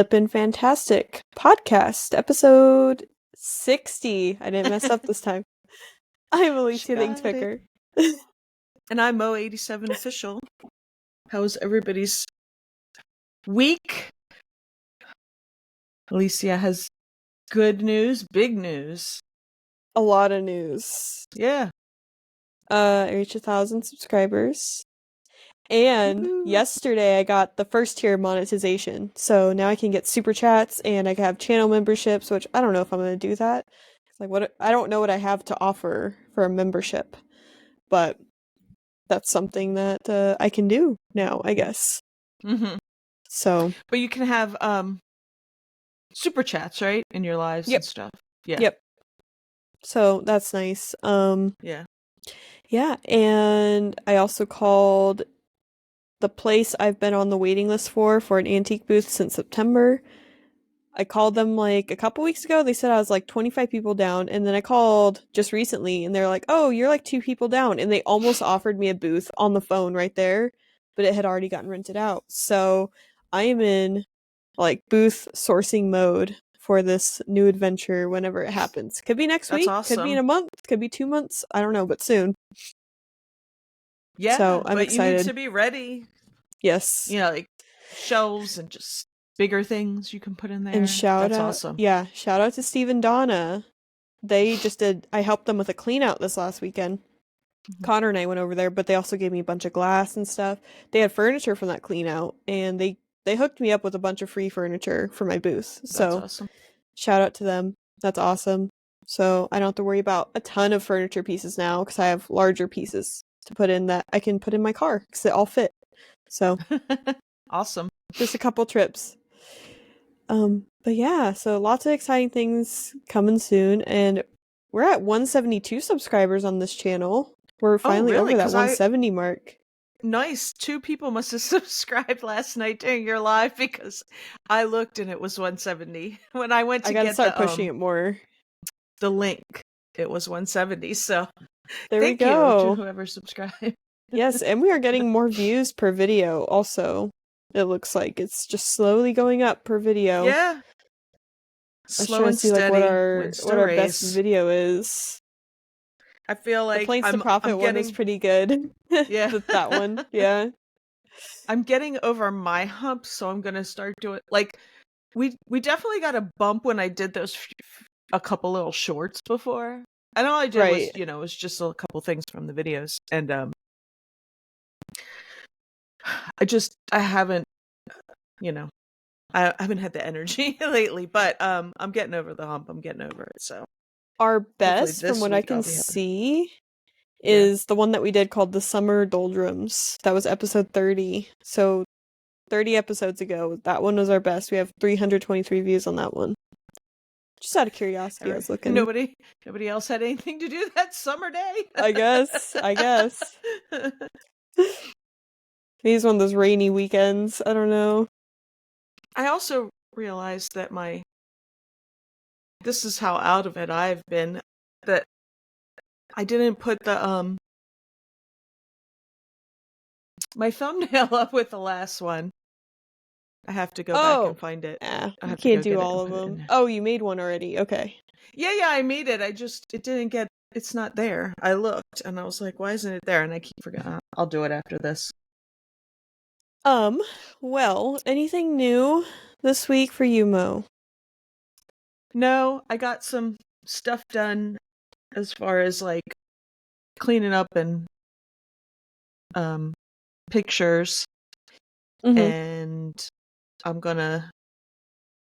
Flippin' Fantastic podcast, episode 60. I didn't mess up this time. I'm Alicia Picker. And I'm Mo87 Official. How's everybody's week? Alicia has good news, big news. A lot of news. Yeah. I reached 1,000 subscribers. And yesterday I got the first tier monetization. So now I can get super chats and I can have channel memberships, which I don't know if I'm going to do that. I don't know what I have to offer for a membership, but that's something that I can do now, I guess. Mm-hmm. So, but you can have super chats, right, in your lives and stuff. Yeah. Yep. So that's nice. Yeah. Yeah, and I also called the place I've been on the waiting list for an antique booth since September. I called them like a couple weeks ago. They said I was like 25 people down, and then I called just recently and they're like, "Oh, you're like 2 people down." And they almost offered me a booth on the phone right there, but it had already gotten rented out. So, I am in like booth sourcing mode for this new adventure whenever it happens. Could be next week, awesome. Could be in a month, could be 2 months, I don't know, but soon. Yeah, so I'm excited. You need to be ready. Yes. Like shelves and just bigger things you can put in there. And shout out, awesome. Yeah, shout out to Steve and Donna. They just I helped them with a clean out this last weekend. Mm-hmm. Connor and I went over there, but they also gave me a bunch of glass and stuff. They had furniture from that clean out, and they hooked me up with a bunch of free furniture for my booth. So that's awesome. Shout out to them. That's awesome. So I don't have to worry about a ton of furniture pieces now because I have larger pieces to put in that I can put in my car because they all fit. So awesome. Just a couple trips. But yeah, so lots of exciting things coming soon, and we're at 172 subscribers on this channel. We're finally over that 170 mark. Nice. 2 people must have subscribed last night during your live because I looked and it was 170. When I went to get start pushing it more. The link, it was 170. So there thank we go. you to whoever subscribed. Yes, and we are getting more views per video also. It looks like it's just slowly going up per video. Yeah. Slow and steady. Like what our best video is. I feel like the Planes to Profit one is pretty good. Yeah. that one. Yeah. I'm getting over my hump, so I'm gonna start doing like we definitely got a bump when I did those a couple little shorts before. And all I did was, it was just a couple things from the videos. And I haven't, I haven't had the energy lately, but I'm getting over the hump. I'm getting over it. So our best, from what I can see, is the one that we did called The Summer Doldrums. That was episode 30. So 30 episodes ago, that one was our best. We have 323 views on that one. Just out of curiosity, I was looking. Nobody else had anything to do that summer day? I guess. Maybe it's one of those rainy weekends. I don't know. I also realized that this is how out of it I've been, that I didn't put the my thumbnail up with the last one. I have to go back and find it. Yeah, you can't do all of them. Oh, you made one already. Okay. Yeah, I made it. It's not there. I looked and I was like, why isn't it there? And I keep forgetting. I'll do it after this. Well, anything new this week for you, Mo? No, I got some stuff done as far as like cleaning up and pictures. Mm-hmm. And I'm gonna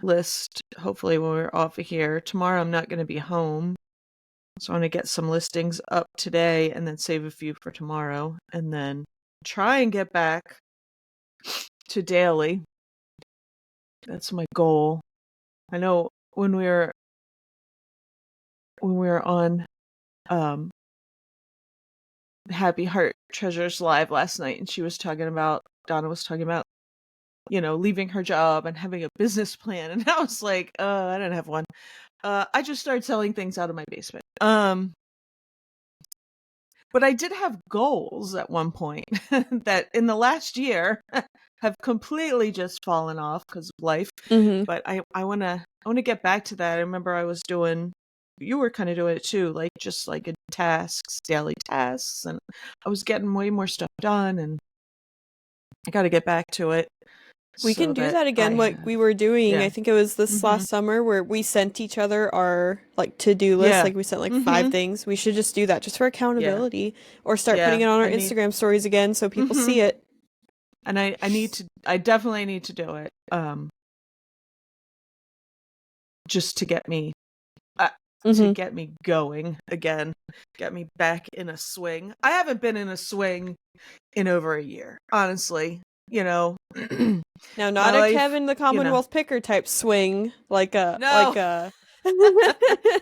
list, hopefully when we're off of here. Tomorrow I'm not gonna be home. So I'm gonna get some listings up today and then save a few for tomorrow. And then try and get back to daily. That's my goal. I know when we were on Happy Heart Treasures live last night, and Donna was talking about leaving her job and having a business plan, and I was like, I don't have one. I just started selling things out of my basement. But I did have goals at one point that in the last year have completely just fallen off because of life. Mm-hmm. But I wanna get back to that. I remember I was doing, you were kind of doing it too, like just like a daily tasks, and I was getting way more stuff done, and I got to get back to it We can so do that that I again, like have, we were doing. I yeah, think it was this mm-hmm, last summer where we sent each other our like to-do list. yeah, Like we sent like five mm-hmm, things. We should just do that just for yeah, accountability or start putting yeah. it on our I need, Instagram stories again so people mm-hmm, see it. and I need to, I definitely need to do it, just uh, to Mm-hmm. get me going again, get me back in a swing. I haven't been in a swing in over a year, honestly. You know, Now, my not a life, Kevin the you know, Commonwealth Picker type swing, like no. a.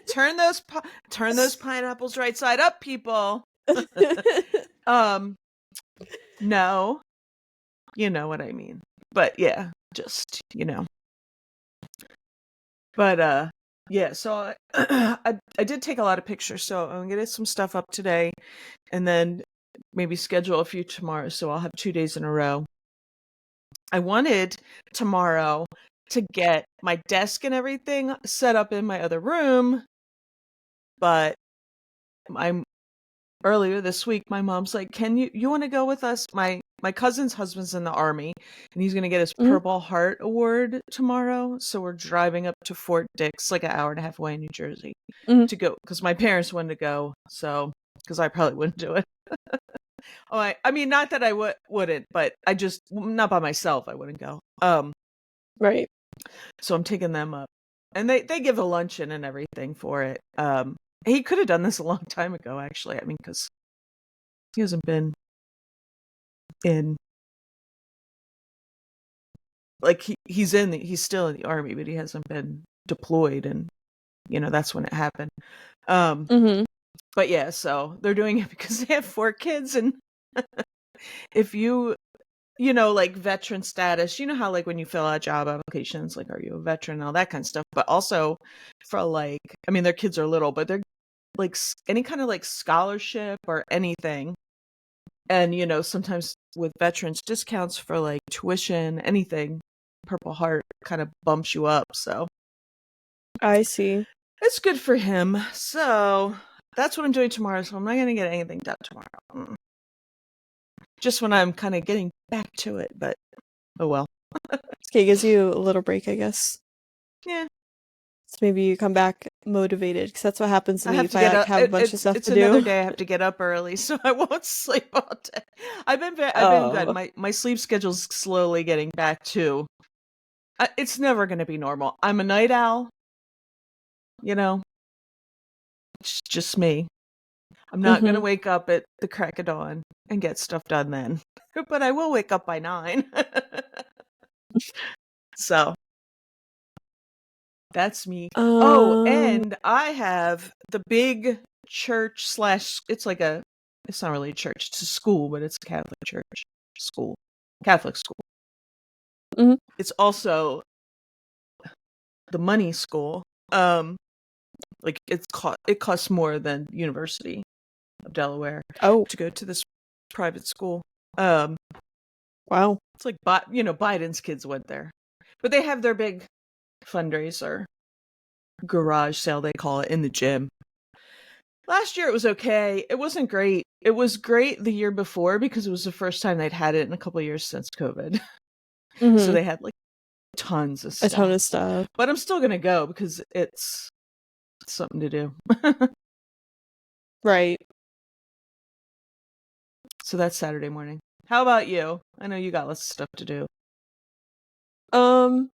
turn those pineapples right side up, people. um, no, you know what I mean. But yeah, just, But yeah, so I did take a lot of pictures, so I'm gonna get some stuff up today, and then maybe schedule a few tomorrow, so I'll have 2 days in a row. I wanted tomorrow to get my desk and everything set up in my other room, but I'm earlier this week my mom's like, "Can you want to go with us?" My cousin's husband's in the army, and he's going to get his Mhm, Purple Heart Award tomorrow, so we're driving up to Fort Dix, like an hour and a half away in New Jersey, mhm. to go because my parents wanted to go, so because I probably wouldn't do it. Oh, I mean, not that I wouldn't, but I just not by myself. I wouldn't go. Right. So I'm taking them up, and they give a luncheon and everything for it. He could have done this a long time ago, actually. I mean, because he hasn't been in, like he's still in the army, but he hasn't been deployed, and that's when it happened. Um, Mm-hmm. but yeah, so they're doing it because they have 4 kids, and if like veteran status, how like when you fill out job applications, like are you a veteran, all that kind of stuff, but also for like, I mean, their kids are little, but they're like any kind of like scholarship or anything. And sometimes with veterans discounts for like tuition, anything, Purple Heart kind of bumps you up, so I see. it's good for him. So that's what I'm doing tomorrow, so I'm not gonna get anything done tomorrow. Just when I'm kind of getting back to it, but oh well. Okay, gives you a little break, I guess. Yeah, So maybe you come back motivated, because that's what happens to I me have if to I get like up. have a bunch of stuff It's to another do. day I have to get up early, so I won't sleep all day. I've been good. Oh. My sleep schedule's slowly getting back to. It's never going to be normal. I'm a night owl. You know, it's just me. I'm not going Mm-hmm. to wake up at the crack of dawn and get stuff done then, but I will wake up by 9. So that's me. Oh, Um. and I have the big church slash. It's like a. It's not really a church. It's a school, but it's a Catholic church school, Catholic school. Mhm. It's also the money school. Um, like it costs more than University of Delaware Oh, to go to this private school. Um, wow. it's like Biden's kids went there, but they have their big fundraiser garage sale, they call it, in the gym. Last year it was okay. It wasn't great. It was great the year before because it was the first time they'd had it in a couple of years since COVID. So Mm-hmm. they had like tons of A ton stuff. of stuff. But I'm still gonna go because it's something to do. Right. So that's Saturday morning. How about you? I know you got lots of stuff to do. Um,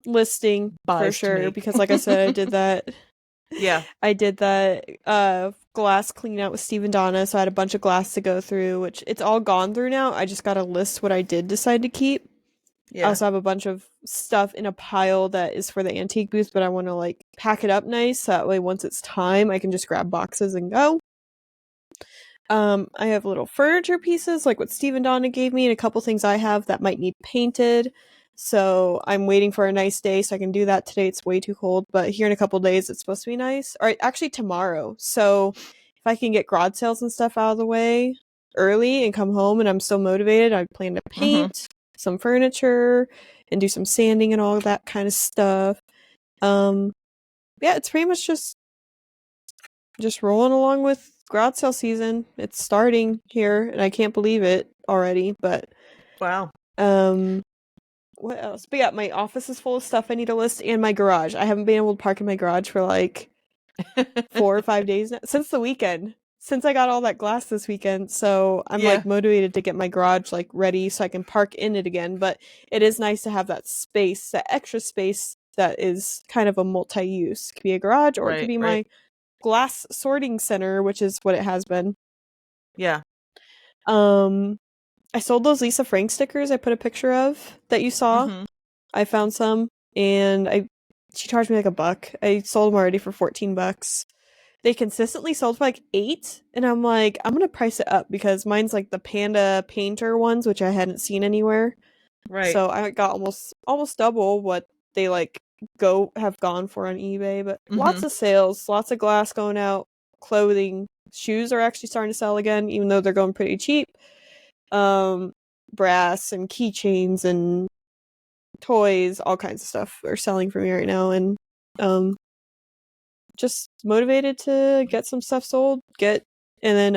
Listing for Buys to sure, make. because like I said, I did that. Yeah. I did that glass clean out with Steve and Donna, so I had a bunch of glass to go through, which it's all gone through now. I just gotta list what I did decide to keep. I Yeah. also have a bunch of stuff in a pile that is for the antique booth, but I want to like pack it up nice so that way once it's time, I can just grab boxes and go. I have little furniture pieces like what Steve and Donna gave me, and a couple things I have that might need painted. So I'm waiting for a nice day so I can do that today. It's way too cold, but here in a couple days it's supposed to be nice. Or actually tomorrow. So if I can get garage sales and stuff out of the way early and come home and I'm still motivated, I plan to Mm-hmm. paint. some furniture and do some sanding and all that kind of stuff. Yeah, it's pretty much just rolling along with garage sale season. It's starting here, and I can't believe it already. But Wow. what else? But yeah, my office is full of stuff I need to list, and my garage. I haven't been able to park in my garage for like 4 or 5 days now, since the weekend. Since I got all that glass this weekend, so I'm Yeah. like motivated to get my garage like ready so I can park in it again. But it is nice to have that space, that extra space that is kind of a multi-use. It could be a garage or it could Right. be Right. my glass sorting center, which is what it has been. Yeah. Um, I sold those Lisa Frank stickers I put a picture of that you saw. Mm-hmm. I found some, and she charged me like $1. I sold them already for $14. They consistently sold for like 8, and I'm like, I'm gonna price it up because mine's like the panda painter ones, which I hadn't seen anywhere. Right. So I got almost double what they like have gone for on eBay. But Mm-hmm. lots of sales, lots of glass going out, clothing, shoes are actually starting to sell again, even though they're going pretty cheap. Brass and keychains and toys, all kinds of stuff are selling for me right now, and just motivated to get some stuff sold. And then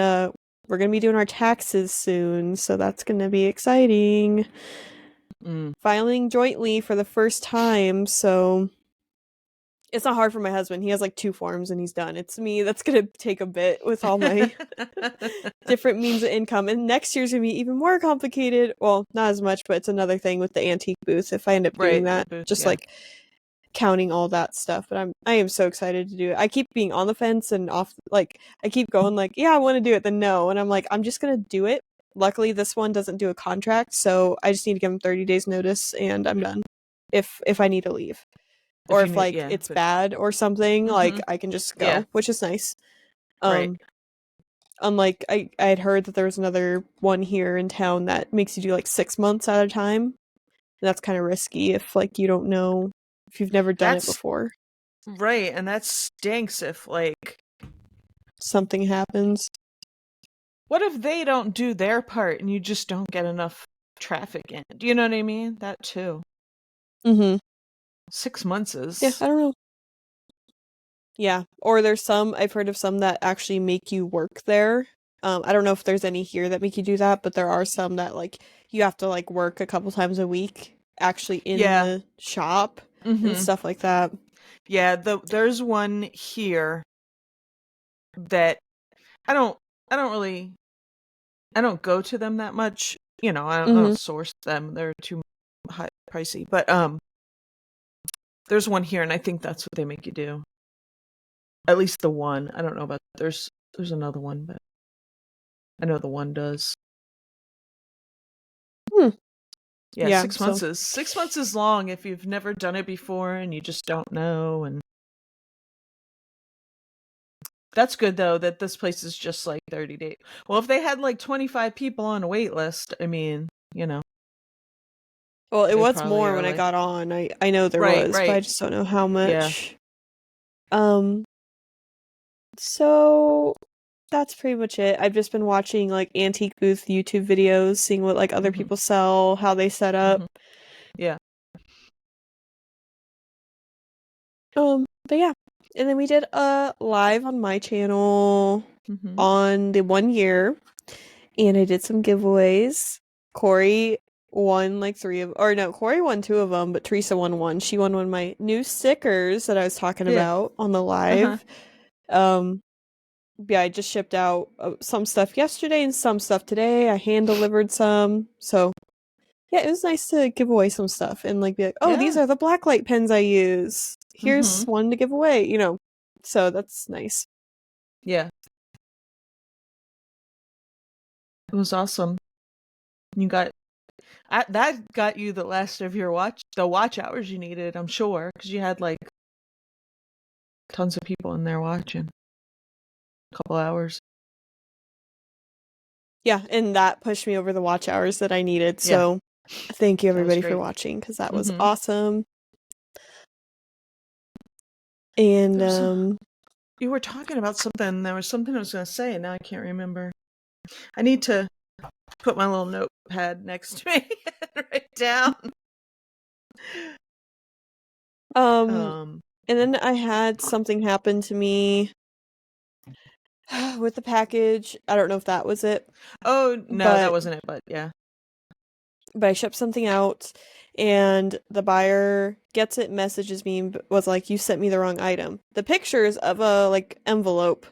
we're gonna be doing our taxes soon, so that's gonna be exciting. Filing jointly for the first time, so it's not hard for my husband. He has like 2 forms and he's done. It's me that's gonna take a bit with all my different means of income. And next year's gonna be even more complicated. Well, not as much, but it's another thing with the antique booth if I end up doing Right. The that. booth, Just yeah. like counting all that stuff. But I am so excited to do it. I keep being on the fence and off, like I keep going like, yeah, I want to do it, then no. And I'm like, I'm just gonna do it. Luckily this one doesn't do a contract, so I just need to give them 30 days notice and I'm done. If I need to leave. If Or you if need, like yeah. it's But bad or something, like mm-hmm. I can just Yeah. go, which is nice. Right. Unlike I had heard that there was another one here in town that makes you do like 6 months at a time. And that's kind of risky if like you don't know, if you've never done it That's before. right, and that stinks if like Something happens. what if they don't do their part and you just don't get enough traffic in? Do you know what I mean? That too. Mm-hmm. 6 months Yeah, is I don't know. Yeah. Or there's some, I've heard of some that actually make you work there. I don't know if there's any here that make you do that, but there are some that like you have to like work a couple times a week actually in yeah. the shop and Mm-hmm. stuff like that. Yeah, there's one here that I don't I don't really I don't go to them that much. You know, I Mm-hmm. don't source them. They're too high pricey. But there's one here and I think that's what they make you do. At least the one. I don't know about there's another one, but I know the one does. Hmm. Yeah, Yeah, 6 months so is 6 months is long if you've never done it before and you just don't know. And that's good though that this place is just like 30 days. Well, if they had like 25 people on a wait list, I mean, you know, well, it they was probably more are when I like got on. I know there right, was, but I right, just don't know how yeah, much. Um, so that's pretty much it. I've just been watching like antique booth YouTube videos, seeing what like other mm-hmm, people sell, how they set up. mm-hmm, yeah, But yeah. And then we did a live on my channel mm-hmm, on the 1 year, and I did some giveaways. Corey won like 3 of, or no, Corey won 2 of them, but Teresa won one. She won one of my new stickers that I was talking yeah, about on the uh-huh, live. Um, yeah, I just shipped out some stuff yesterday and some stuff today. I hand delivered some. So yeah, it was nice to give away some stuff and like be like, oh, these yeah, are the blacklight pens I use. Here's mm-hmm, one to give away, you know. So that's nice. yeah. It was awesome. You got that got you the last of your watch hours you needed, I'm sure, because you had like tons of people in there watching. A couple hours. Yeah, and that pushed me over the watch hours that I needed. Yeah, So thank you that was everybody for great. watching because that was Mm-hmm. awesome. And There was you were talking about something. There was something I was going to say, and now I can't remember. I need to put my little notepad next to me and write down. And then I had something happen to me with the package. I don't know if that was it. Oh, no, that but wasn't it, but yeah. I shipped something out and the buyer gets it, messages me, was like, you sent me the wrong item. The pictures of a like envelope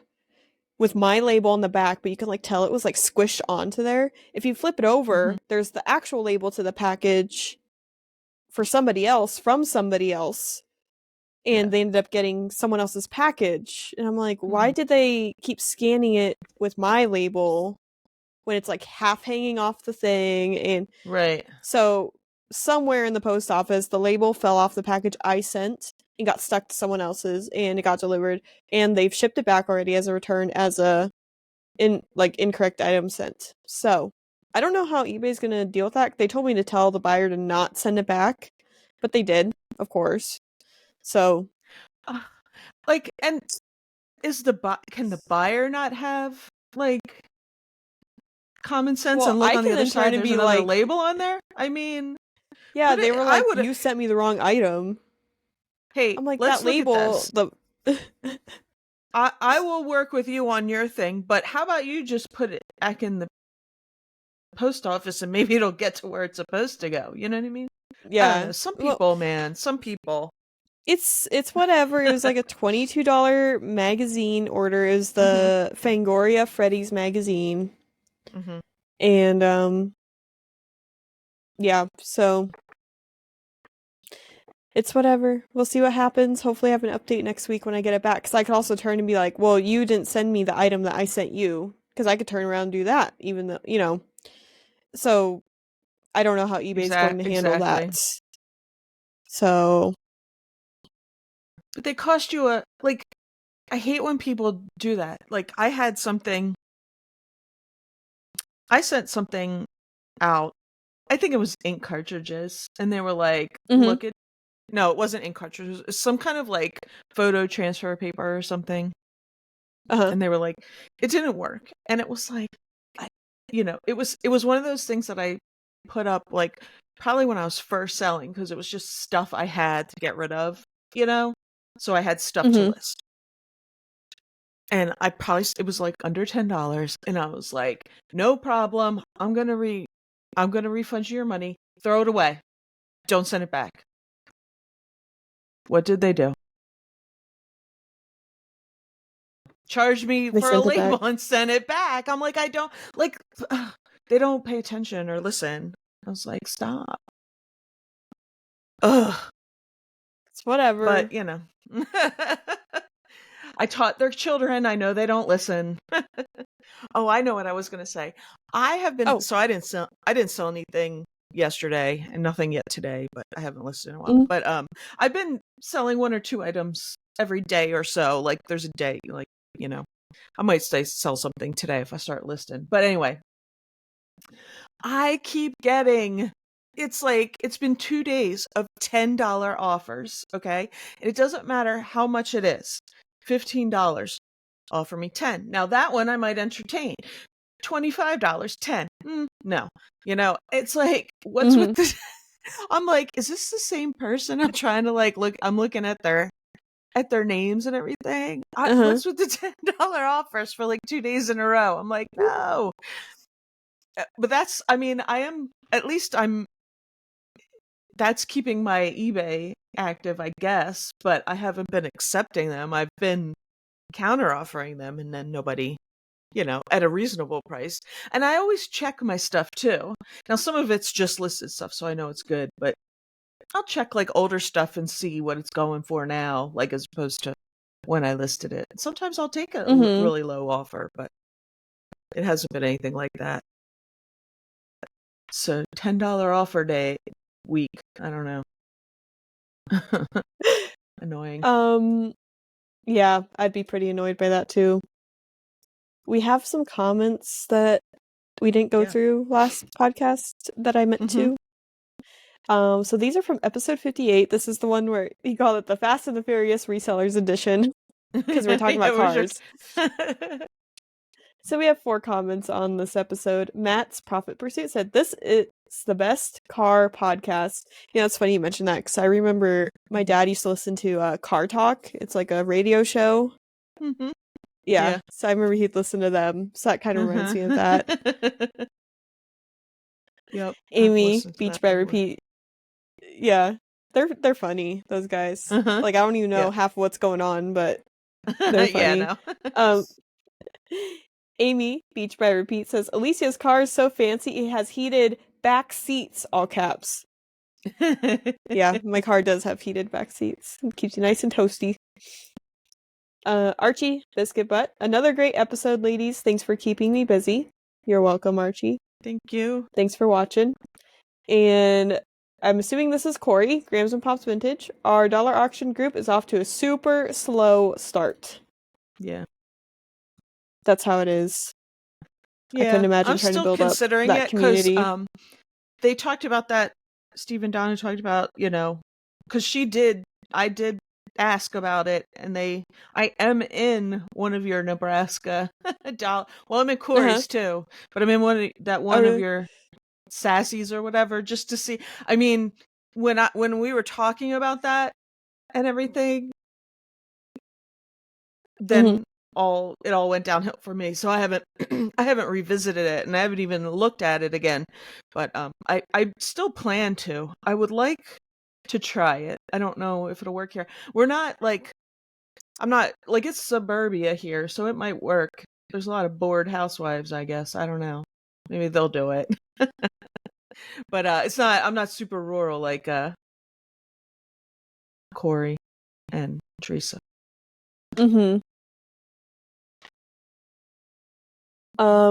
with my label on the back, but you can like tell it was like squished onto there. If you flip it over, there's the actual label to the package for somebody else from somebody else. And they ended up getting someone else's package. And I'm like, why did they keep scanning it with my label when it's like half hanging off the thing? And Right. so somewhere in the post office, the label fell off the package I sent and got stuck to someone else's, and it got delivered, and they've shipped it back already as a return as a incorrect item sent. So I don't know how eBay's gonna deal with that. They told me to tell the buyer to not send it back, but they did, of course. So like, and can the buyer not have like common sense well, and look I on the can other then turn side? and There's be another like, label on there. I mean, yeah, but they were I like, would. you sent me the wrong item. Hey, I'm like, let's that look at label, this. the I will work with you on your thing, but how about you just put it back in the post office and maybe it'll get to where it's supposed to go. You know what I mean? I don't yeah. know. Some Well, people, man, some people. it's whatever. It was like a $22 magazine order. It was Mm-hmm. the Fangoria Freddy's magazine. Mm-hmm. And yeah, so it's whatever. We'll see what happens. Hopefully I have an update next week when I get it back. Because I could also turn and be like, well, you didn't send me the item that I sent you. Because I could turn around and do that, even though, So I don't know how eBay's going to handle Exactly. that. So But they cost you a like. I hate when people do that. Like I had something. I sent something out. I think it was ink cartridges, and they were like, mhm. "Look at." No, it wasn't ink cartridges. It was some kind of like photo transfer paper or something. Uh-huh. And they were like, it didn't work. And it was like, it was one of those things that I put up like probably when I was first selling because it was just stuff I had to get rid of, you know? So I had stuff to Mhm. list. And it was like under $10 and I was like, no problem. I'm going to refund you your money. Throw it away. Don't send it back. What did they do? Charge me They for a sent it back. label and send it back. I'm like, I don't like they don't pay attention or listen. I was like, stop. Ugh. It's whatever. But I taught their children. I know they don't listen. Oh, I know what I was gonna say. I have been Oh. so I didn't sell anything yesterday and nothing yet today, but I haven't listed in a while. Mhm. But I've been selling one or two items every day or so. Like there's a day, like, I might sell something today if I start listing. But anyway, I keep getting it's been 2 days of $10 offers, okay? And it doesn't matter how much it is. $15, offer me 10. Now that one I might entertain. $25, 10. No. It's like what's with Mhm. this? I'm like, is this the same person? I'm trying to I'm looking at their names and everything. Uh-huh. What's with the $10 offers for like 2 days in a row? I'm like, no. But that's keeping my eBay active, I guess, but I haven't been accepting them. I've been counter offering them and then nobody, at a reasonable price. And I always check my stuff too. Now, some of it's just listed stuff, so I know it's good, but I'll check like older stuff and see what it's going for now, like as opposed to when I listed it. Sometimes I'll take a Mhm. really low offer, but it hasn't been anything like that. So $10 offer day week. I don't know. Annoying. Yeah, I'd be pretty annoyed by that too. We have some comments that we didn't go Yeah. through last podcast that I meant Mm-hmm. to. So these are from episode 58. This is the one where he called it the Fast and the Furious Resellers Edition because we're talking about Yeah, cars. So we have 4 comments on this episode. Matt's Profit Pursuit said, "This is the best car podcast." You know, it's funny you mentioned that because I remember my dad used to listen to Car Talk. It's like a radio show. Mm-hmm. Yeah, Yeah. so I remember he'd listen to them. So that kind of reminds me of that. Yep, I've Amy, listened to Beach that by before. Repeat. Yeah, they're funny. Those guys. Uh-huh. Like I don't even know Yeah. half of what's going on, but they're Yeah, funny. no. Amy, Beach by Repeat, says Alicia's car is so fancy it has heated back seats, all caps. Yeah, my car does have heated back seats. It keeps you nice and toasty. Archie, Biscuit Butt, another great episode, ladies. Thanks for keeping me busy. You're welcome, Archie. Thank you. Thanks for watching. And I'm assuming this is Corey, Grams and Pops Vintage. Our dollar auction group is off to a super slow start. Yeah. That's how it is. I couldn't Yeah, imagine I'm trying to still build up considering that it because community. they talked about that. Steve and Donna talked about, because I did ask about it, and I am in one of your Nebraska doll. Well, I'm in Corey's too, but I'm in one Oh, of really? your sassies or whatever, just to see. I mean, when we were talking about that and everything, Mm-hmm. then it all went downhill for me. So I haven't I haven't revisited it, and I haven't even looked at it again. But I still plan to. I would like to try it. I don't know if it'll work here. I'm not like, it's suburbia here, so it might work. There's a lot of bored housewives, I guess. I don't know. Maybe they'll do it. But it's not I'm not super rural like Corey and Teresa. Mm-hmm.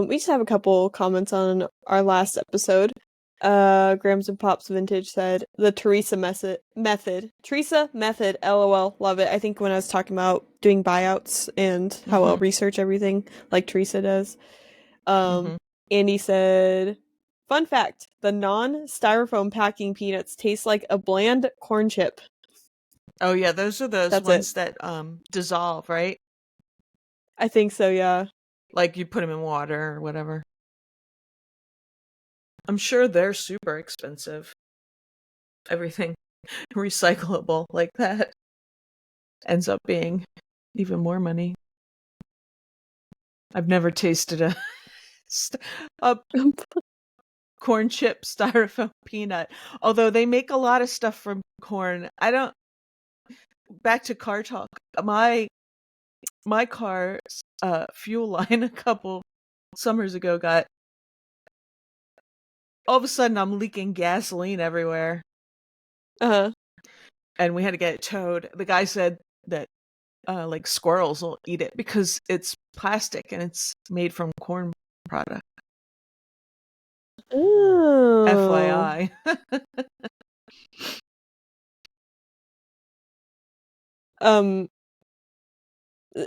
We just have a couple comments on our last episode. Grams and Pops Vintage said the Teresa method. Teresa method, LOL, love it. I think when I was talking about doing buyouts and how I'll research everything like Teresa does. Andy said, fun fact, the non-styrofoam packing peanuts taste like a bland corn chip. Oh yeah, those are those That's ones it. that dissolve, right? I think so, yeah. Like you put them in water or whatever. I'm sure they're super expensive. Everything recyclable like that ends up being even more money. I've never tasted a corn chip styrofoam peanut, although they make a lot of stuff from corn. Back to car talk. My car's fuel line a couple summers ago got, all of a sudden I'm leaking gasoline everywhere. Uh-huh. And we had to get it towed. The guy said that like squirrels will eat it because it's plastic and it's made from corn product. Oh. FYI.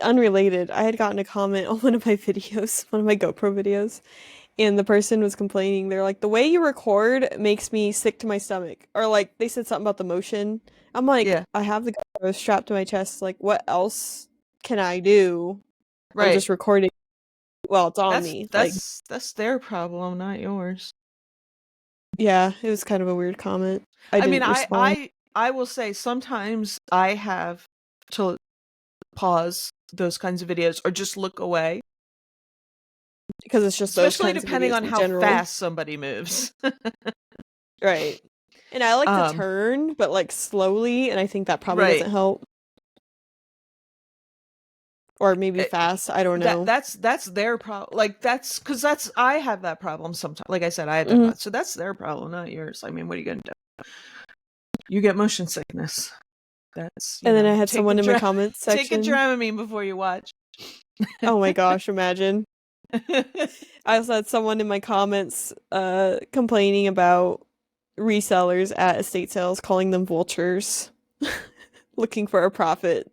Unrelated, I had gotten a comment on one of my videos, one of my GoPro videos, and the person was complaining. They're like, the way you record makes me sick to my stomach. Or like they said something about the motion. I'm like, Yeah. I have the GoPro strapped to my chest. Like, what else can I do? I'm Right. just recording while it's on me. Like, That's their problem, not yours. yeah, it was kind of a weird comment. I I mean, didn't respond I will say sometimes I have to pause those kinds of videos or just look away, because it's just those especially kinds of depending videos on in how general. fast somebody moves. Right. And I like to turn, but like slowly, and I think that probably Right. doesn't help. Or maybe fast, I don't know. That's their problem. Like that's I have that problem sometimes. Like I said, I had that Mm-hmm. problem. So that's their problem, not yours. I mean, what are you gonna do? You get motion sickness. That's And then I had someone in my comments take a section. Dramamine before you watch. Oh my gosh, imagine. I also had someone in my comments complaining about resellers at estate sales, calling them vultures, looking for a profit.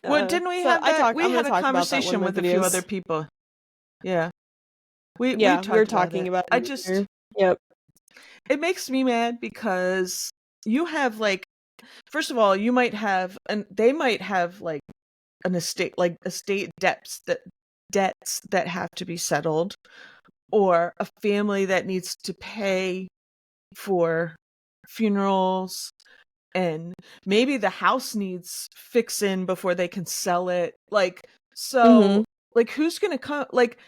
Well, didn't we So have that? I'm We gonna had a talk about that in one of conversation my with a few other videos. people. Yeah. We Yeah, we were talked about talking it. about I it just later. Yep. It makes me mad because you have like, first of all, you might have, and they might have like an estate, like estate debts debts that have to be settled, or a family that needs to pay for funerals, and maybe the house needs fixing before they can sell it. Like, so, like, who's gonna come? Like,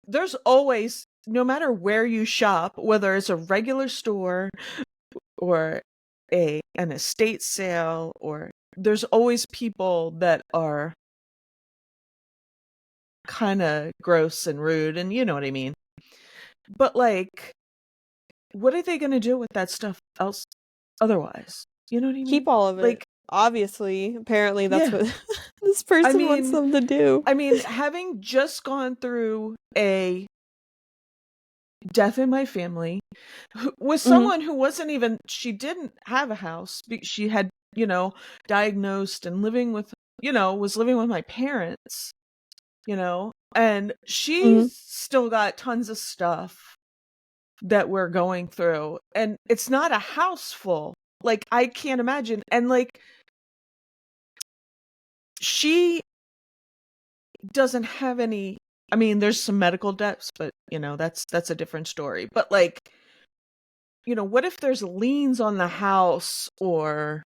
there's always, no matter where you shop, whether it's a regular store or an estate sale, or there's always people that are kind of gross and rude, and you know what I mean. But like, what are they going to do with that stuff else otherwise? You know what I Keep mean? all of it. Like, Obviously, apparently that's yeah. what this I person wants mean, them to do. having just gone through a death in my family with someone who wasn't even, she didn't have a house. She had, diagnosed and living with, was living with my parents, and she's still got tons of stuff that we're going through. And it's not a house full. Like, I can't imagine. And like, she doesn't have any, there's some medical debts, but that's a different story. But like, what if there's liens on the house, or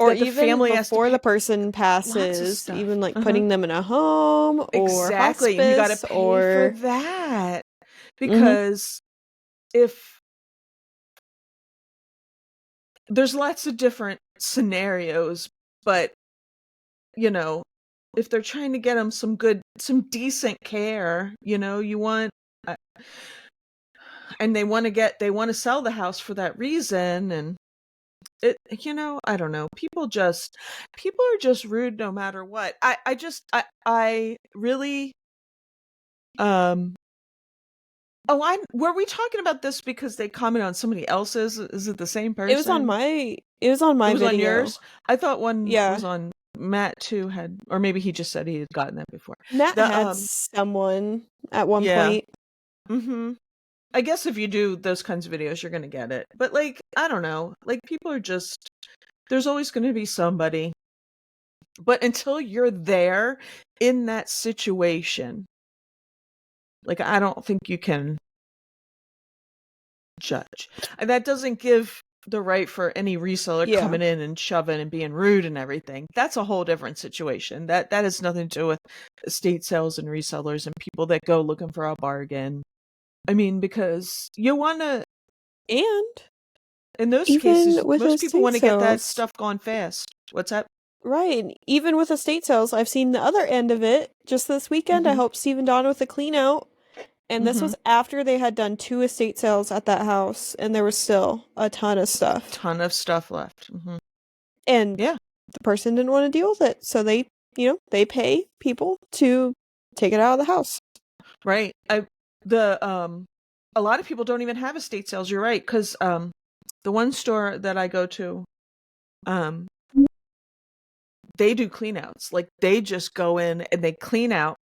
that the even family has to before pay the person lots of passes, stuff. even like putting them in a home or Exactly. And you got to hospice pay for or that, because if there's lots of different scenarios, but if they're trying to get them some decent care, you want, uh, and they want to sell the house for that reason. And it, I don't know. People are just rude no matter what. I really, were we talking about this because they comment on somebody else's? Is it the same it was on person? my On video. yours? I thought one Yeah. was on Matt too, or maybe he just said he had gotten that before. Matt had someone at one point. I guess if you do those kinds of videos, you're going to get it. But like, I don't know. Like, people are just, there's always going to be somebody. But until you're there in that situation, like, I don't think you can judge. And that doesn't give the right for any reseller coming in and shoving and being rude and everything. That's a whole different situation. That has nothing to do with estate sales and resellers and people that go looking for a bargain. Because you want to, and in those even cases, with most people want to get that sales, stuff gone fast. What's that? Right. Even with estate sales, I've seen the other end of it. Just this weekend, I helped Steve and Dawn with a clean out. And this was after they had done 2 estate sales at that house, and there was still a ton of stuff. Left. And yeah, the person didn't want to deal with it, so they, they pay people to take it out of the house. Right. A lot of people don't even have estate sales. You're right, because the one store that I go to, they do clean outs. Like, they just go in and they clean out,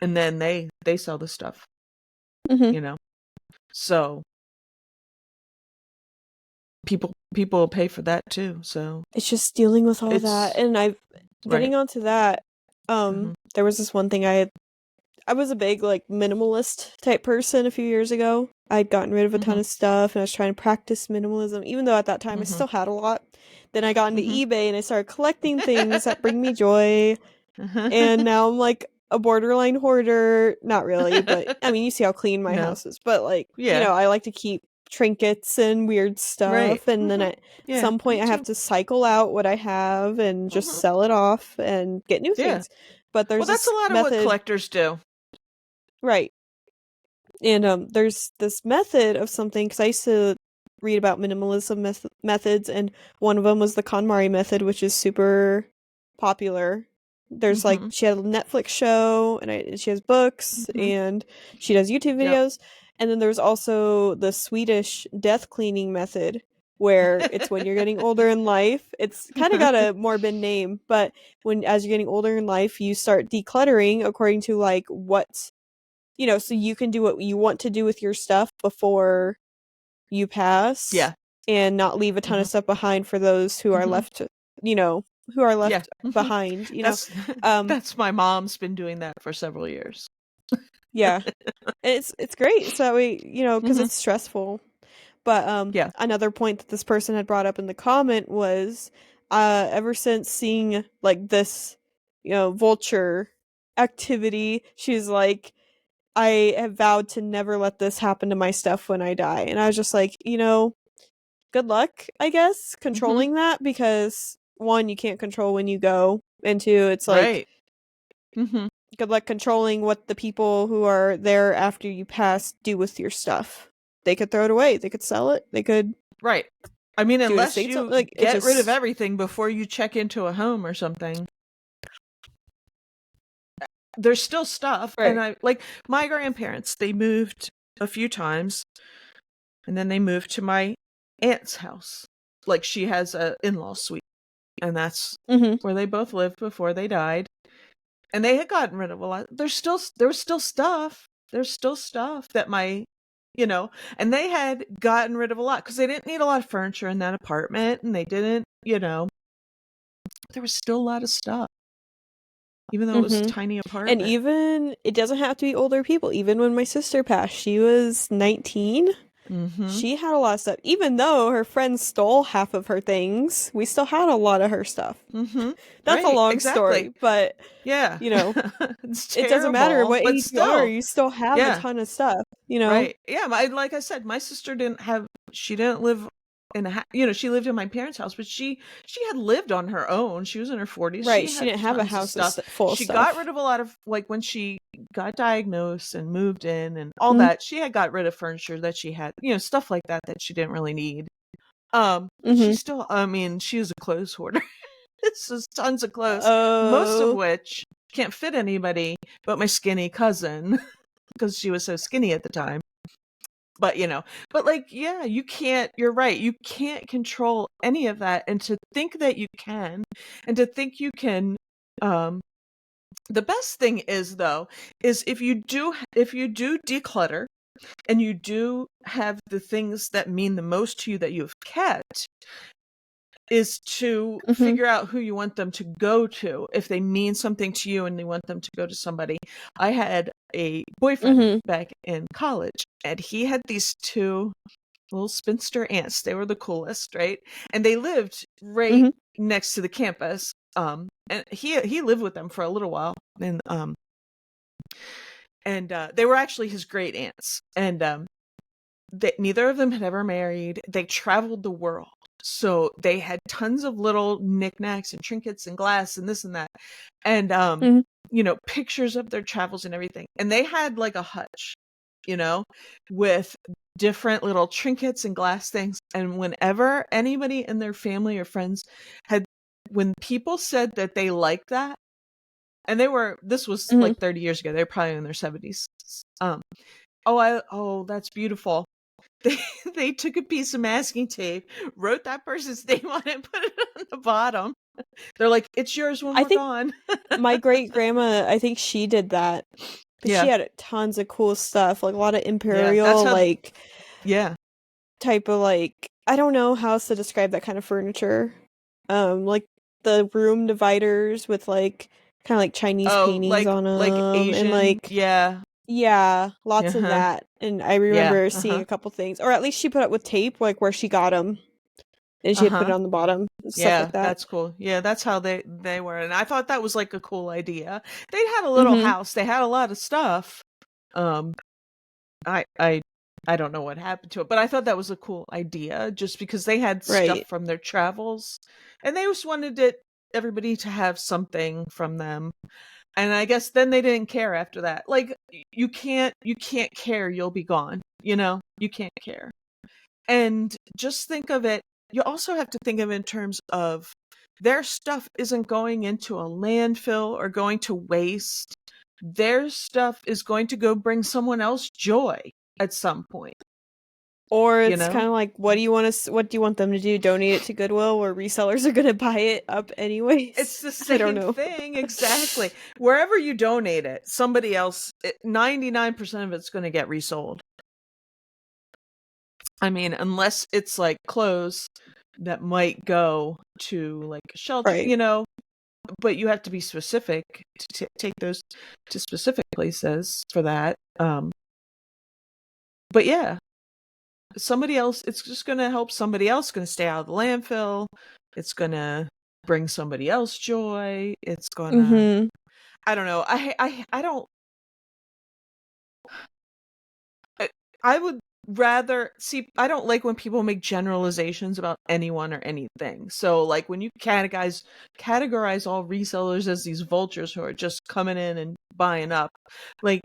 and then they sell the stuff. So people pay for that too. So it's just dealing with all that. And getting onto that, there was this one thing I was a big like minimalist type person a few years ago. I'd gotten rid of a ton of stuff and I was trying to practice minimalism, even though at that time I still had a lot. Then I got into eBay and I started collecting things that bring me joy. And now I'm like a borderline hoarder. Not really, but you see how clean my house is. But like, I like to keep trinkets and weird stuff. And then at some point I have to cycle out what I have and just sell it off and get new things. But there's that's a lot of what collectors do. Right. And there's this method of something, because I used to read about minimalism methods, and one of them was the KonMari method, which is super popular. There's like, she had a Netflix show, and she has books, and she does YouTube videos. And then there's also the Swedish death cleaning method, where it's when you're getting older in life. It's kind of got a morbid name, but as you're getting older in life, you start decluttering according to like what, so you can do what you want to do with your stuff before you pass. Yeah. And not leave a ton of stuff behind for those who are left, who are Yeah. left behind, That's Um, that's my mom's been doing that for several years. yeah. And it's great. So that way, because Mhm. it's stressful. But Yeah. another point that this person had brought up in the comment was ever since seeing like this, vulture activity, she's like, I have vowed to never let this happen to my stuff when I die. And I was just like, good luck, I guess, Mhm. controlling that because one, you can't control when you go, and two, it's like Right. Mhm. good luck controlling what the people who are there after you pass do with your stuff. They could throw it away, they could sell it, they could Right. I mean, do an unless estate sale. you Like it get rid of just everything before you check into a home or something, there's still stuff. And right. I like my grandparents, they moved a few times and then they moved to my aunt's house. Like she has a in-law suite and that's Mm-hmm. where they both lived before they died. And they had gotten rid of a lot. There was still stuff. There's still stuff that you know, and they had gotten rid of a lot because they didn't need a lot of furniture in that apartment and they didn't, there was still a lot of stuff, even though it was a Mm-hmm. tiny And apartment. even it doesn't have to be older people. Even when my sister passed, she was 19. Mm-hmm. She had a lot of stuff. Even though her friends stole half of her things, we still had a lot of her stuff. Mm-hmm. That's a Right, long exactly. story, but Yeah. you know, It's it doesn't matter terrible, what but age you are, still. you still have a Yeah. ton of stuff. Right. Yeah, like I said, my sister she didn't live in she lived in my parents' house, but she had lived on her own. She was in her 40s. Right, She she had didn't have a tons of house stuff. full of She got rid stuff. of a lot of like when she got diagnosed and moved in and all Mm-hmm. that, she had got rid of furniture that she had, stuff like that that she didn't really need. But she Mm-hmm. still, I mean, she was a clothes hoarder. This is tons of clothes, most of Oh. which can't fit anybody but my skinny cousin because she was so skinny at the time. But like, yeah, you're right, you can't control any of that, and to think that you can, and to think you can, um the best thing is though, is if you do declutter and you do have the things that mean the most to you that you've kept, is to Mm-hmm. figure out who you want them to go to if they mean something to you and you want them to go to somebody. I had a boyfriend Mm-hmm. back in college and he had these two little spinster aunts. They were the coolest, right? And they lived right Mm-hmm. next to the campus. And he lived with them for a little while, and they were actually his great aunts. And neither of them had ever married. They traveled the world, so they had tons of little knickknacks and trinkets and glass and this and that, and Mm-hmm. pictures of their travels and everything. And they had like a hutch, you know, with different little trinkets and glass things. And whenever anybody in their family or friends had, when people said that they liked that, and this was Mm-hmm. like 30 years ago, they were probably in their 70s. Oh, that's beautiful. They they took a piece of masking tape, wrote that person's name on it, and put it on the bottom. They're like, "It's yours when I we're think gone." my great grandma, I think she did that. But she Yeah. had tons of cool stuff, like a lot of Yeah, that's imperial, how like yeah. type of like I don't know how else to describe that kind of furniture. Like the room dividers with like kind of like Chinese Oh, paintings on like them, and Asian? like Yeah. yeah, lots of Uh-huh. that. And I Yeah. remember seeing Uh-huh. a couple things, or at least she put it with tape, like where she got them, and she had put it Uh-huh. on the bottom, and stuff like Yeah, that. that's cool. Yeah, that's how they were. And I thought that was like a cool idea. They had a little Mm-hmm. house. They had a lot of stuff. Um I I I don't know what happened to it, but I thought that was a cool idea just because they had stuff Right. from their travels and they just wanted everybody to have something from them. And I guess then they didn't care after that. Like you can't care, you'll be gone, You can't care. And just think of it, you also have to think of it in terms of their stuff isn't going into a landfill or going to waste. Their stuff is going to go bring someone else joy at some point, Or you it's know? kind of like, what do you want them to do? Donate it to Goodwill, where resellers are gonna buy it up It's anyways? the I don't same know. thing, exactly. Wherever you donate it, somebody else, 99% of it's going to get resold. I mean, unless it's like clothes, that might go to like a shelter, Right. but you have to be specific to take those to specific places for that. But yeah, somebody else, it's just going to help somebody else, going to stay out of the landfill. It's going to bring somebody else joy. It's going to, Mm-hmm. I don't know. I don't, I would rather see, I don't like when people make generalizations about anyone or anything. So like when you categorize all resellers as these vultures who are just coming in and buying up, like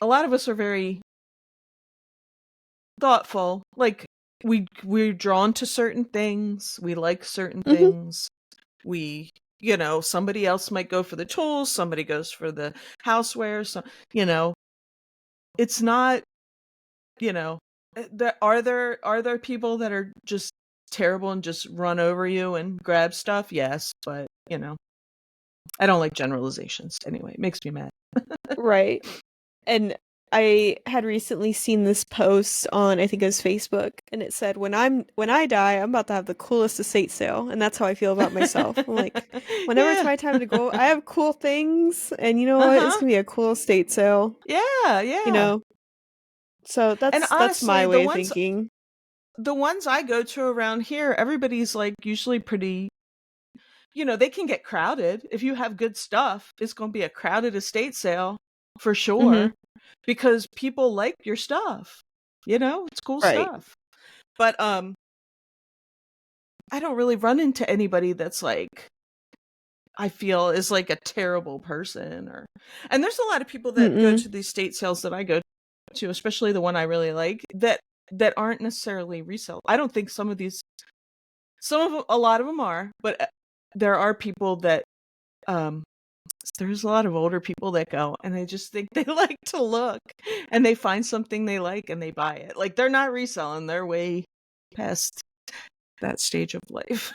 a lot of us are very thoughtful. Like we're drawn to certain things, we like certain Mm-hmm. things. We somebody else might go for the tools, somebody goes for the houseware, so it's not you know are there people that are just terrible and just run over you and grab stuff? Yes, but I don't like generalizations anyway. It makes me mad. Right. And I had recently seen this post on, I think it was Facebook, and it said, when I die, I'm about to have the coolest estate sale, and that's how I feel about myself. I'm like, whenever it's Yeah. my time to go, I have cool things, and you know what? It's Uh-huh. gonna be a cool estate sale, Yeah, you yeah. know? So And that's honestly, my the way of ones thinking. the ones I go to around here, everybody's like usually pretty, they can get crowded. If you have good stuff, it's going to be a crowded estate sale for Mm-hmm. sure because people like your stuff. It's cool Right. stuff. But I don't really run into anybody that's like I feel is like a terrible person and there's a lot of people that go Mm-mm. to these estate sales that I go to, especially the one I really like that aren't necessarily resale. I don't think a lot of them are, but there are people that um there's a lot of older people that go and I just think they like to look and they find something they like and they buy it. Like they're not reselling, they're way past that stage of life.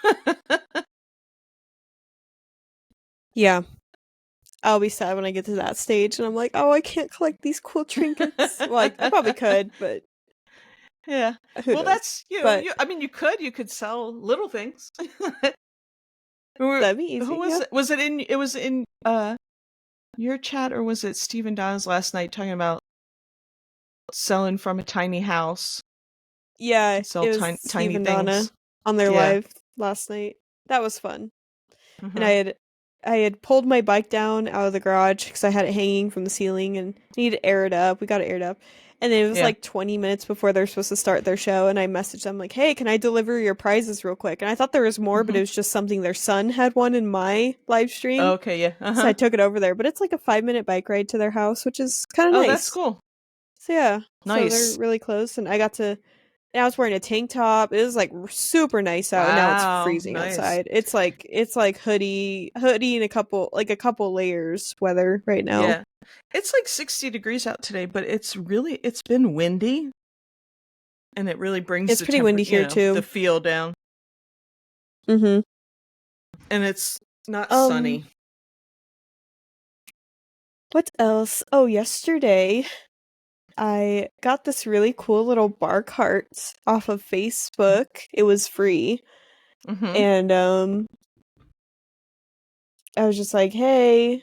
Yeah. I'll be sad when I get to that stage and I'm like, oh, I can't collect these cool trinkets. Well, I probably could, but Yeah. who Well, knows? that's But I mean, you could sell little things. Who that'd be who easy, was yeah. it? It was in your chat, or was it Stephen Don's last night talking about selling from a tiny house, Yeah, sell it was tiny Steve and Donna things? on their Yeah. live last night. That was fun. And Mhm. I had pulled my bike down out of the garage because I had it hanging from the ceiling and needed to air it up. We got it aired up. And then it was Yeah. like 20 minutes before they're supposed to start their show, and I messaged them like, "Hey, can I deliver your prizes real quick?" And I thought there was more, but it Mhm. was just something their son had won in my live stream. Okay, yeah. So I Uh-huh. took it over there, but it's like a 5-minute bike ride to their house, which is kind of Oh, that's nice. cool. So yeah, so they're Nice. really close, and I was wearing a tank top. It was like super nice out, and now it's Wow, freezing nice. outside. It's like hoodie and a couple layers weather right now. Yeah. It's like 60 degrees out today, but it's been windy and it really brings It's the pretty windy here the too. feel down. Mhm. And it's not Um, sunny. what else? Oh, yesterday I got this really cool little bar cart off of Facebook. It was free, Mhm. and I was just like, "Hey."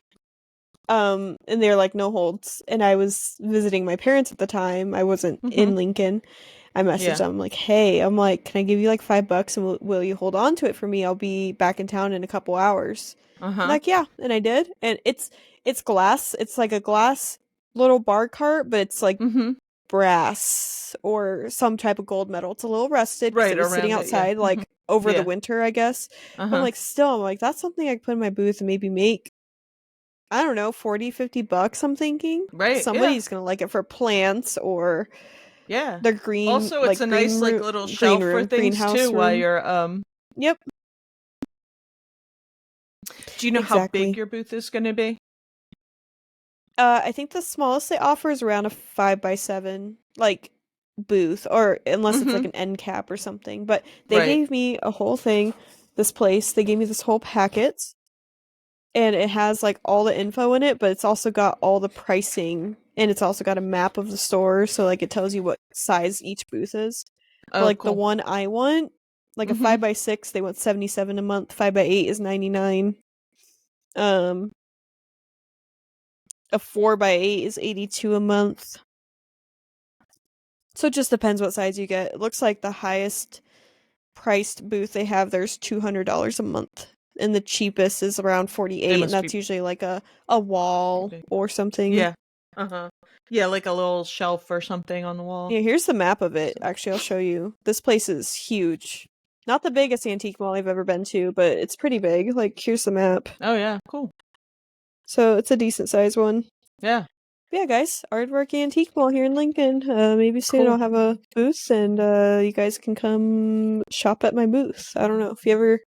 And they're like, no holds. And I was visiting my parents at the time. I wasn't Mhm. in Lincoln. I messaged Yeah. them like, hey, I'm like, can I give you like $5 and will you hold on to it for me? I'll be back in town in a couple hours. And Uh-huh. like, yeah, and I did. And it's glass. It's like a glass little bar cart, but it's like Mhm. brass or some type of gold metal. It's a little rusted because Right it was sitting around it, yeah. outside Mhm. like over the Yeah. winter, I guess. But I'm Uh-huh. like, still, I'm like, that's something I could put in my booth and maybe make I don't know, 40, $50, I'm thinking. Right, yeah. Somebody's gonna like it for plants or Yeah. their green, Also, it's like a nice like little shelf for things too greenhouse while room. you're Yep, do you know how big exactly. your booth is going to be? I think the smallest they offer is around a 5x7, like, booth, or unless it's like Mhm. an end cap or something. But they Right. gave me a whole thing, this place, they gave me this whole packet, and it has like all the info in it, but it's also got all the pricing, and it's also got a map of the store, so like it tells you what size each booth is. But Oh, like the cool. one I want Like a 5x6, they want 77 a month. 5x8 is 99. A 4x8 is 82 a month. So it just depends what size you get. It looks like the highest priced booth they have there's $200 a month, and the cheapest is around 48, and that's usually like a wall or something. Yeah. Yeah, like a little shelf or something on the wall. Yeah, here's the map of it. Actually, I'll show you. This place is huge. Not the biggest antique mall I've ever been to, but it's pretty big. Like, here's the map. Oh yeah, cool. So it's a decent sized one. Yeah. Yeah, guys, Aardvark Antique Mall here in Lincoln. Maybe soon I'll have a booth, and you guys can come shop at my booth. I don't know if you ever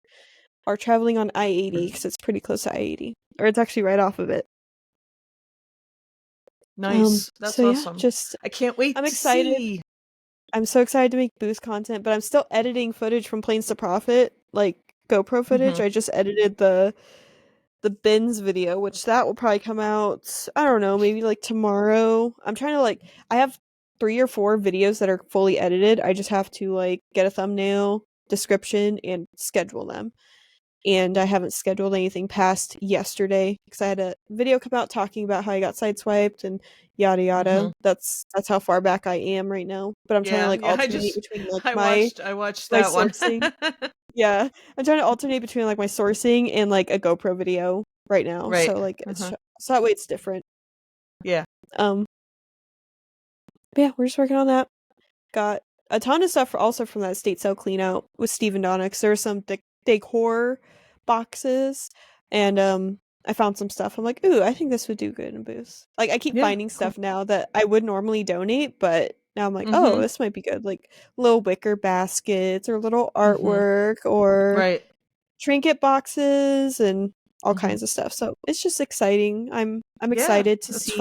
are traveling on I-80, because it's pretty close to I-80, or it's actually right off of it. Nice. That's awesome. Yeah, I can't wait. I'm excited. See. I'm so excited to make booth content, but I'm still editing footage from Planes to Profit, like GoPro footage. I just edited the bins video, which that will probably come out, I don't know, maybe like tomorrow. I'm trying to I have 3 or 4 videos that are fully edited. I just have to get a thumbnail, description, and schedule them. And I haven't scheduled anything past yesterday because I had a video come out talking about how I got sideswiped and yada yada. That's how far back I am right now. But I'm trying to alternate between I watched that sourcing. one. Yeah, I'm trying to alternate between my sourcing and a GoPro video right now. Right. So it's so that way it's different. Yeah. But yeah, we're just working on that. Got a ton of stuff also from that estate sale clean out with Steve and Donna, because there were some decor boxes, and I found some stuff. I'm like, ooh, I think this would do good in booths. I keep finding stuff now that I would normally donate, but now I'm like, oh, this might be good. Like little wicker baskets or little artwork or trinket boxes and all kinds of stuff. So it's just exciting. I'm excited to see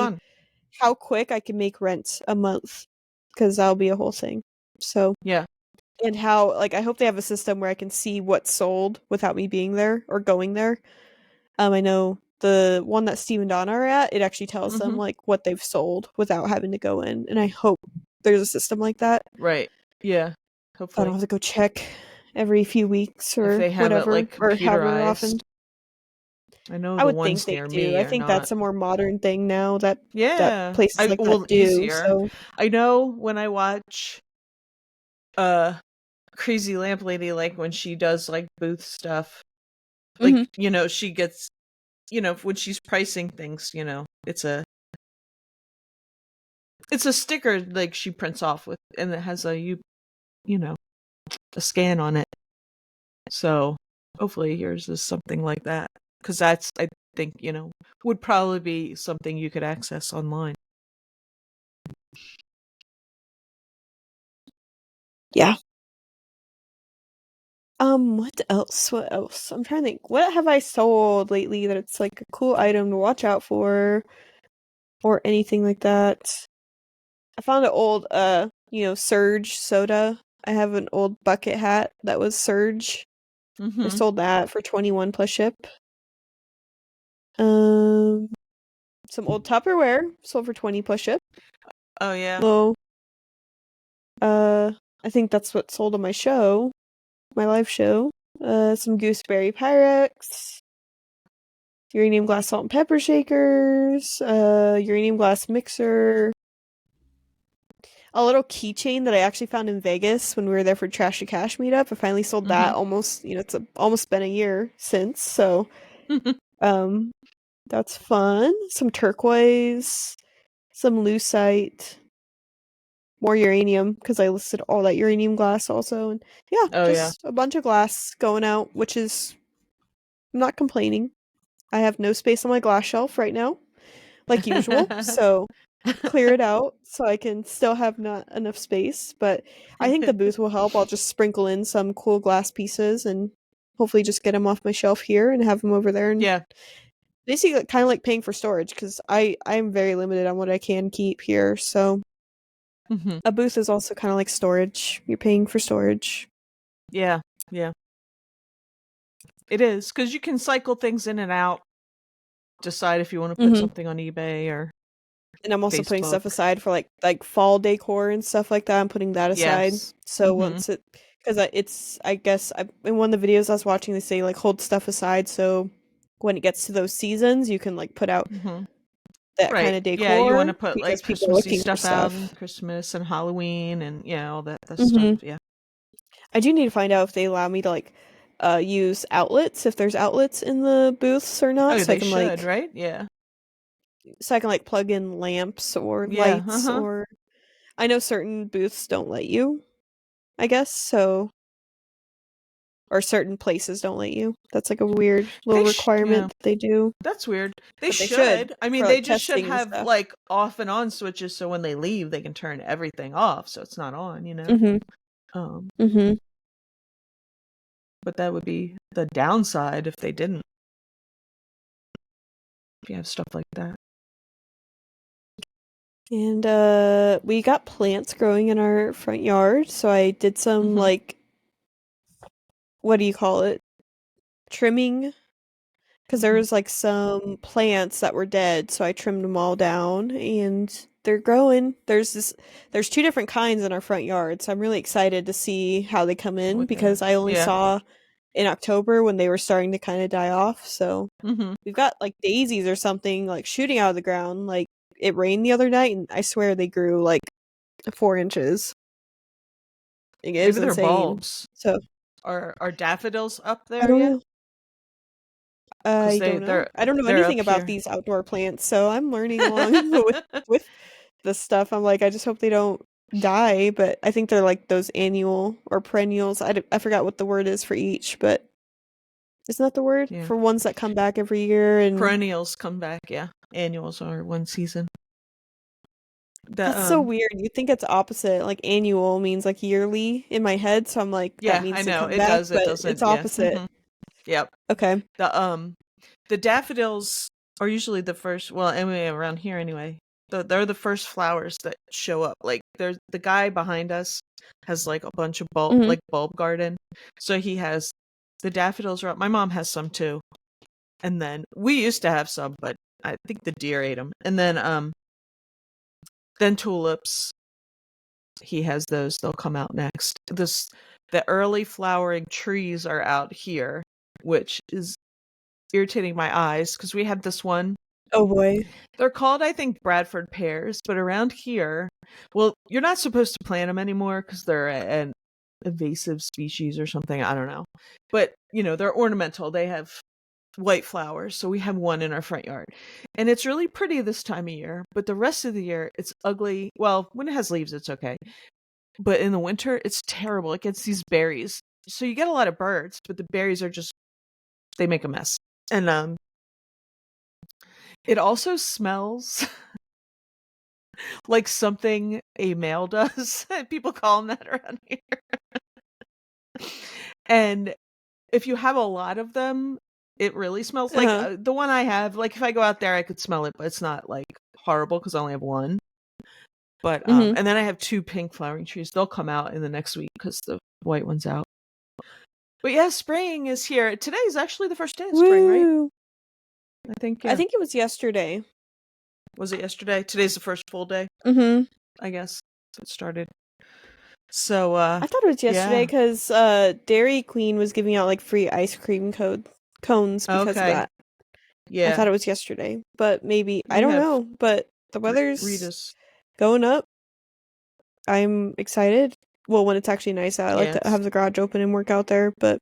how quick I can make rent a month, because that'll be a whole thing. So yeah. And how I hope they have a system where I can see what's sold without me being there or going there. I know the one that Steve and Donna are at, it actually tells them what they've sold without having to go in, and I hope there's a system like that. Right. Yeah. Hopefully. I don't have to go check every few weeks or if they have whatever, it or however computerized. often. I know I the would ones think near they do. me I are think not. that's a more modern thing now that places like well, that do. Easier. So I know when I watch Crazy Lamp Lady, when she does booth stuff, she gets, when she's pricing things, it's a sticker she prints off with, and it has a scan on it. So hopefully yours is something like that, because that's, I think, would probably be something you could access online. yeah. What else? What else? I'm trying to think. What have I sold lately that it's a cool item to watch out for, or anything like that? I found an old Surge soda. I have an old bucket hat that was Surge. I sold that for 21 plus ship. Some old Tupperware sold for 20 plus ship. Oh yeah. Well, I think that's what sold on my show, my live show. Some gooseberry Pyrex, uranium glass salt and pepper shakers, uranium glass mixer, a little keychain that I actually found in Vegas when we were there for Trash to Cash meetup. I finally sold that almost, it's almost been a year since, so that's fun. Some turquoise, some lucite, more uranium, because I listed all that uranium glass also, and just a bunch of glass going out, which is, I'm not complaining. I have no space on my glass shelf right now, like usual, so clear it out so I can still have not enough space, but I think the booth will help. I'll just sprinkle in some cool glass pieces and hopefully just get them off my shelf here and have them over there, and basically kind of like paying for storage, because I'm very limited on what I can keep here, so a booth is also kind of like storage. You're paying for storage. Yeah. It is, because you can cycle things in and out, decide if you want to put something on eBay or and I'm also Facebook. putting stuff aside for like fall decor and stuff like that. I'm putting that aside. So once because I guess in one of the videos I was watching, they say like hold stuff aside so when it gets to those seasons, you can like put out Hmm. that kind Right. of Yeah, you want to decor put like because people are Christmassy looking for stuff out and stuff. Christmas and Halloween and all that stuff. Hmm. Yeah. I do need to find out if they allow me to like use outlets, if there's outlets in the booths or not, Oh, they should, right? Yeah. so I can like plug in lamps or Yeah. lights, Uh-huh. or I know certain booths don't let you, I guess, so or certain places don't let you. That's like a weird little Yeah. requirement that they do, That's weird. They but they should should. I mean, for they like just should testing and have stuff. like off and on switches so when they leave they can turn everything off so it's not on. Mhm. Um, Mhm. but that would be the downside if they didn't. If you have stuff like that. And we got plants growing in our front yard, so I did some Mhm. like what do you call it? Trimming, because there Mhm. was like some plants that were dead, so I trimmed them all down and they're growing. There's two different kinds in our front yard, so I'm really excited to see how they come in What the because I only Yeah. saw in October when they were starting to kind of die off. So Mhm. we've got like daisies or something like shooting out of the ground. Like it rained the other night and I swear they grew like 4 inches. It was Maybe they're insane. bulbs. So Are daffodils up I there don't yet? know. Cuz I they don't know. they're I don't know they're anything up about here. these outdoor plants, so I'm learning along with this stuff. I'm like, I just hope they don't die, but I think they're like those annual or perennials. I forgot what the word is for each, but isn't that the word Yeah. for ones that come back every year? And Perennials come back, yeah. Annuals are one season. The that's so weird. You think it's opposite. Like annual means like yearly in my head, so I'm like that Yeah, I means they know. come It back, does. It but it's doesn't. Yeah. opposite. Yep. Okay. The daffodils are usually the first, well, anyway, around here anyway. They're the first flowers that show up. Like there's the guy behind us has like a bunch of Mhm. bulb garden. So he has the daffodils are up. My mom has some too. And then we used to have some, but I think the deer ate them. And then tulips. He has those. They'll come out next. The early flowering trees are out here, which is irritating my eyes because we have this one. Oh boy. They're called, I think, Bradford pears, but around here, well, you're not supposed to plant them anymore because they're an invasive species or something. I don't know. But, they're ornamental. They have white flowers. So we have one in our front yard. And it's really pretty this time of year, but the rest of the year, it's ugly. Well, when it has leaves, it's okay. But in the winter, it's terrible. It gets these berries. So you get a lot of birds, but the berries are just, they make a mess. And it also smells like something a male does. People call them that around here. And if you have a lot of them, it really smells like Uh-huh. the one I have. Like if I go out there, I could smell it, but it's not like horrible because I only have one. But Mhm. and then I have two pink flowering trees. They'll come out in the next week because the white one's out. But yeah, spring is here. Today is actually the first day of spring, right? Woo. I think, I yeah. think it was yesterday. Was it yesterday? Today's the first full day, Mhm. I guess. So it started. So I thought it was yesterday yeah. because Dairy Queen was giving out like free ice cream cones because of Okay. that. I Yeah. thought it was yesterday, but maybe I We don't have know. But the weather's Rita's. going up. I'm excited. Well, when it's actually nice out, I like to Yes. have the garage open and work out there. But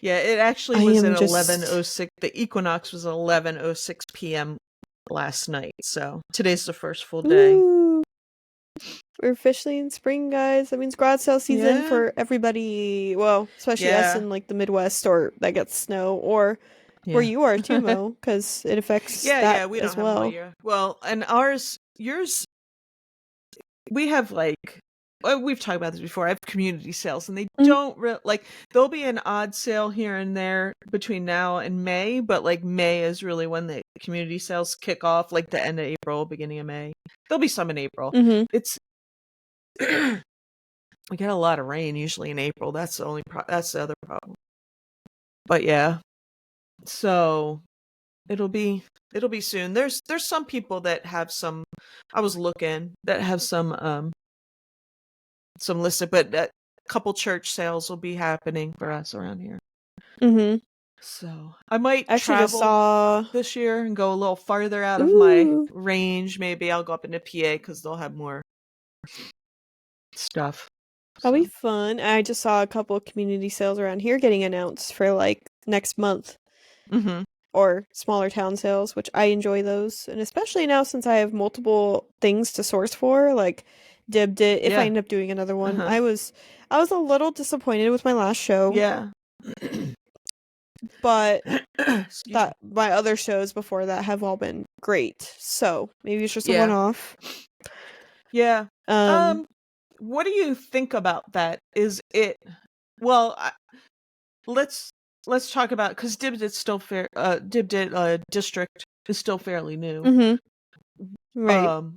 Yeah, it actually I was am at just 11:06. The equinox was 11:06 p.m. last night. So today's the first full day. woo. We're officially in spring, guys. That means garage sale season Yeah. for everybody. Well, especially us Yeah. in like the Midwest or that gets snow, or where Yeah. you are too, Mo, because it affects Yeah, that yeah, we don't as have them all well. year. Well, and yours, we have like, well, we've talked about this before. I have community sales, and they Mhm. don't like. There'll be an odd sale here and there between now and May, but like May is really when the community sales kick off, like the end of April, beginning of May. There'll be some in April. Mhm. It's we get a lot of rain usually in April. That's the only that's the other problem. But yeah, so it'll be soon. There's some people that have some. I was looking that have some listed, but couple church sales will be happening for us around here. Mm-hmm. So I might I actually just travel saw. this year and go a little farther out of my Ooh, range. Maybe I'll go up into PA because they'll have more stuff. that'll be So. fun. I just saw a couple of community sales around here getting announced for like next month. Mm-hmm. Or smaller town sales, which I enjoy those. And especially now since I have multiple things to source for, like Dibbed It, if I Yeah. end up doing another one. Uh-huh. I was a little disappointed with my last show, Yeah. but Excuse me. that my other shows before that have all been great. So maybe it's just a Yeah. one-off. Yeah. Um, What do you think about that? Is it well? Let's talk about because Dibd it's still fair. Dibd it district is still fairly new. mhm, right. Um,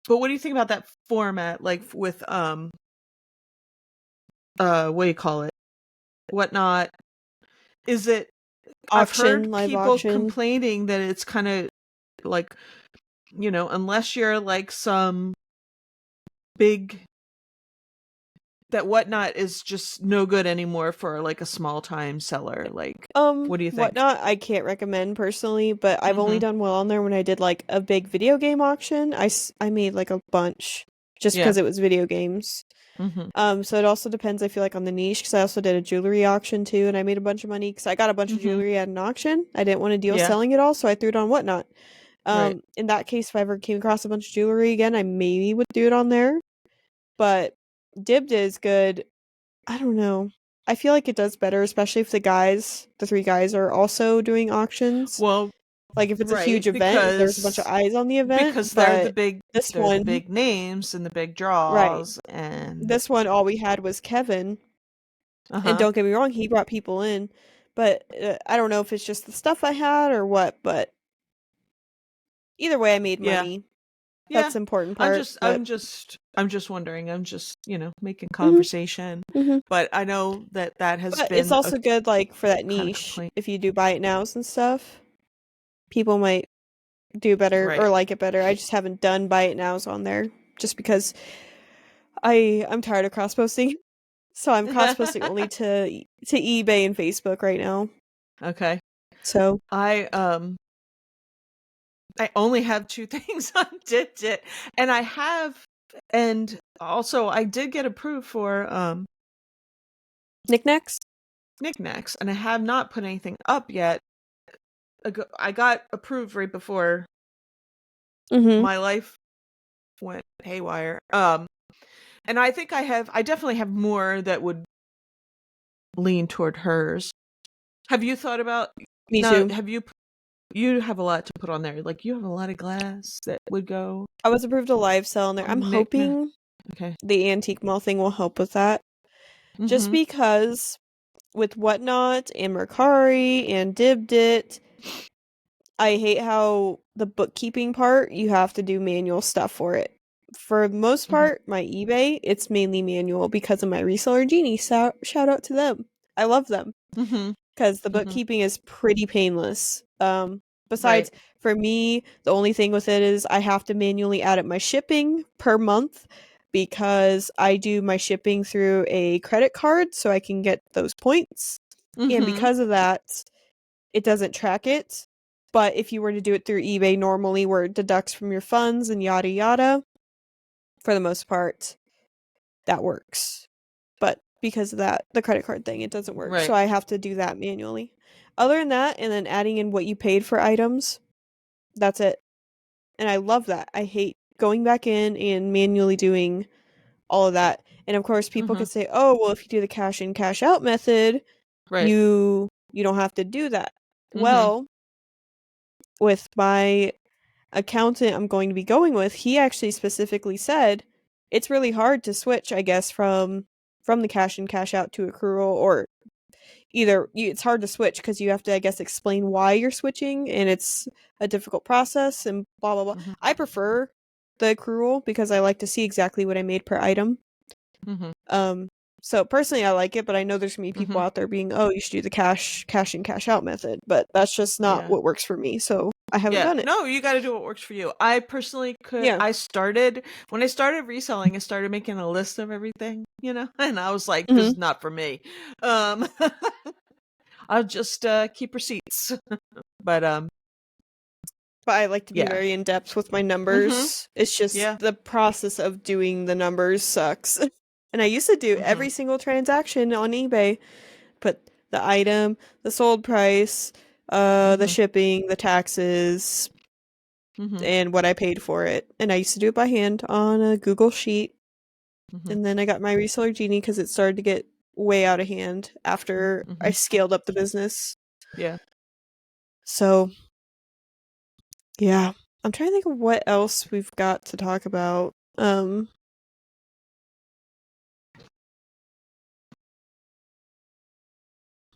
but what do you think about that format? Like with what do you call it? Whatnot? Is it? I've heard Live people auction. complaining that it's kind of like, unless you're like some big, that Whatnot is just no good anymore for like a small time seller. Like, what do you think? Whatnot, I can't recommend personally, but I've only Mm-hmm. done well on there when I did like a big video game auction. I made like a bunch just Yeah. because it was video games. Mm-hmm. So it also depends, I feel like, on the niche, because I also did a jewelry auction too, and I made a bunch of money because I got a bunch of Mm-hmm. jewelry at an auction. I didn't want to deal Yeah. selling it all, so I threw it on Whatnot. Right. In that case, if I ever came across a bunch of jewelry again, I maybe would do it on there. But Dibbed is good. I don't know. I feel like it does better, especially if the three guys are also doing auctions. Well, Like if it's a right, huge event, there's a bunch of eyes on the event, because but this they're the one, big names and the big right. draws and This one, all we had was Kevin. And uh-huh. don't get me wrong, he brought people in, but I don't know if it's just the stuff I had or what, but either way, I made Yeah. money. Yeah. That's the important part, but I'm just wondering. I'm just, making mhm, conversation. mhm. But I know that has But it's been a also good, like, for that kind of niche, complaint. if you do buy it nows and stuff, people might do better Right. or like it better. I just haven't done buy it nows on there just because I'm tired of cross posting. So I'm cross posting only to eBay and Facebook right now. Okay. So, I only have two things on Digit, and and also I did get approved for knickknacks? knickknacks, and I have not put anything up yet. I got approved right before Mhm. my life went haywire. And I think I definitely have more that would lean toward hers. Have you thought about Me now? too. You have a lot to put on there. Like you have a lot of glass that would go I was approved a live sell on there. I'm on knickknack. hoping Okay. the antique mall thing will help with that. Just Mm-hmm. because with Whatnot and Mercari and Dibbed It, I hate how the bookkeeping part, you have to do manual stuff for it. For the most Mm-hmm. part, my eBay, it's mainly manual because of my reseller Genie. So, shout out to them. I love them Mm-hmm. because the Mm-hmm. bookkeeping is pretty painless. Right. Besides, for me, the only thing with it is I have to manually add up my shipping per month because I do my shipping through a credit card so I can get those points. And Mm-hmm. because of that, it doesn't track it. But if you were to do it through eBay normally, where it deducts from your funds and yada yada, for the most part, that works. But because of that, the credit card thing, it doesn't work. So Right. I have to do that manually. Other than that, and then adding in what you paid for items, that's it. And I love that. I hate going back in and manually doing all of that. And of course, people Mm-hmm. could say, "Oh, well, if you do the cash in, cash out method, Right. you don't have to do that." Mm-hmm. Well, with my accountant I'm going to be going with, he actually specifically said it's really hard to switch, I guess, from the cash in cash out to accrual, or it's hard to switch because you have to, I guess, explain why you're switching, and it's a difficult process and blah blah blah. Mm-hmm. I prefer the accrual because I like to see exactly what I made per item. Mm-hmm. Um, so personally, I like it, but I know there's gonna be people Mm-hmm. out there being, oh, you should do the cash in cash out method, but that's just not Yeah. what works for me. So I haven't Yeah. done it. No, you got to do what works for you. I personally could, Yeah. when I started reselling, I started making a list of everything, and I was like, this Hmm. is not for me. Um, I'll just keep receipts. But But I like to be yeah. very in depth with my Mhm. numbers. It's just Yeah. the process of doing the numbers sucks. And I used to do Mhm. every single transaction on eBay, put the item, the sold price, the Mhm. shipping, the taxes, Mhm. and what I paid for it. And I used to do it by hand on a Google Sheet. Mhm. And then I got my reseller genie because it started to get way out of hand after I Mhm. scaled up the business. Yeah. So, yeah. I'm trying to think of what else we've got to talk about.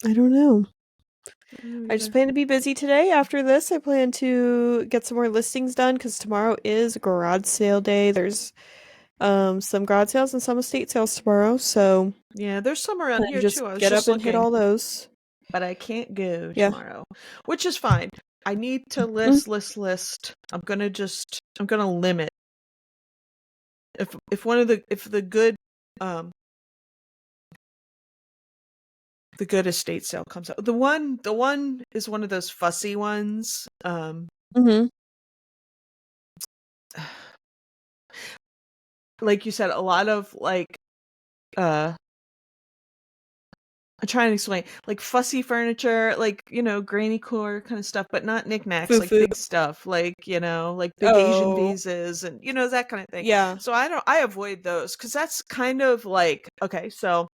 I don't know. I don't know I just either. plan to be busy today. After this, I plan to get some more listings done because tomorrow is garage sale day. There's some garage sales and some estate sales tomorrow, so Yeah, there's some around plan to here just too. I was get up just and hit looking, all those. but I can't go Yeah. tomorrow, which is fine. I need to Mm, list. I'm gonna limit. If um the good estate sale comes out. The one is one of those fussy ones. mhm. Like you said, a lot of like uh I'm trying to explain, like fussy furniture, like, granny core kind of stuff, but not knickknacks, like Foo-foo. big stuff, like big Asian Oh, vases and, that kind of thing. yeah. So I avoid those because that's kind of like, okay, so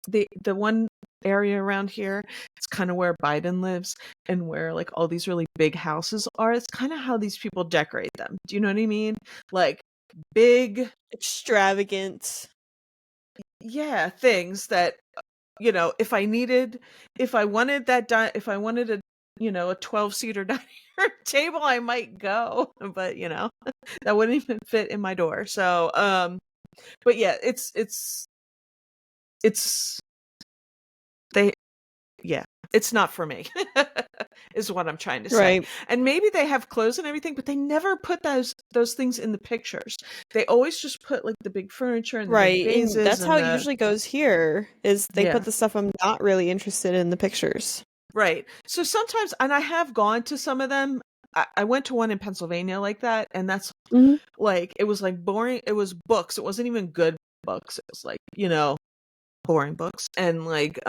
the one area around here, it's kind of where Biden lives and where like all these really big houses are. It's kind of how these people decorate them. Do you know what I mean? Like big, Extravagant. yeah, things that if I wanted a 12-seater dining room table, I might go, but that wouldn't even fit in my door. So, but yeah, it's they yeah, it's not for me. Is what I'm trying to say. Right. And maybe they have clothes and everything, but they never put those things in the pictures. They always just put like the big furniture and the big Right. And vases that's how and it usually goes here, is they put yeah. the stuff I'm not really interested in the pictures. Right. So sometimes, and I have gone to some of them. I went to one in Pennsylvania like that, and that's Mhm. like, it was like boring. It was books. It wasn't even good books. It was like, boring books. And like,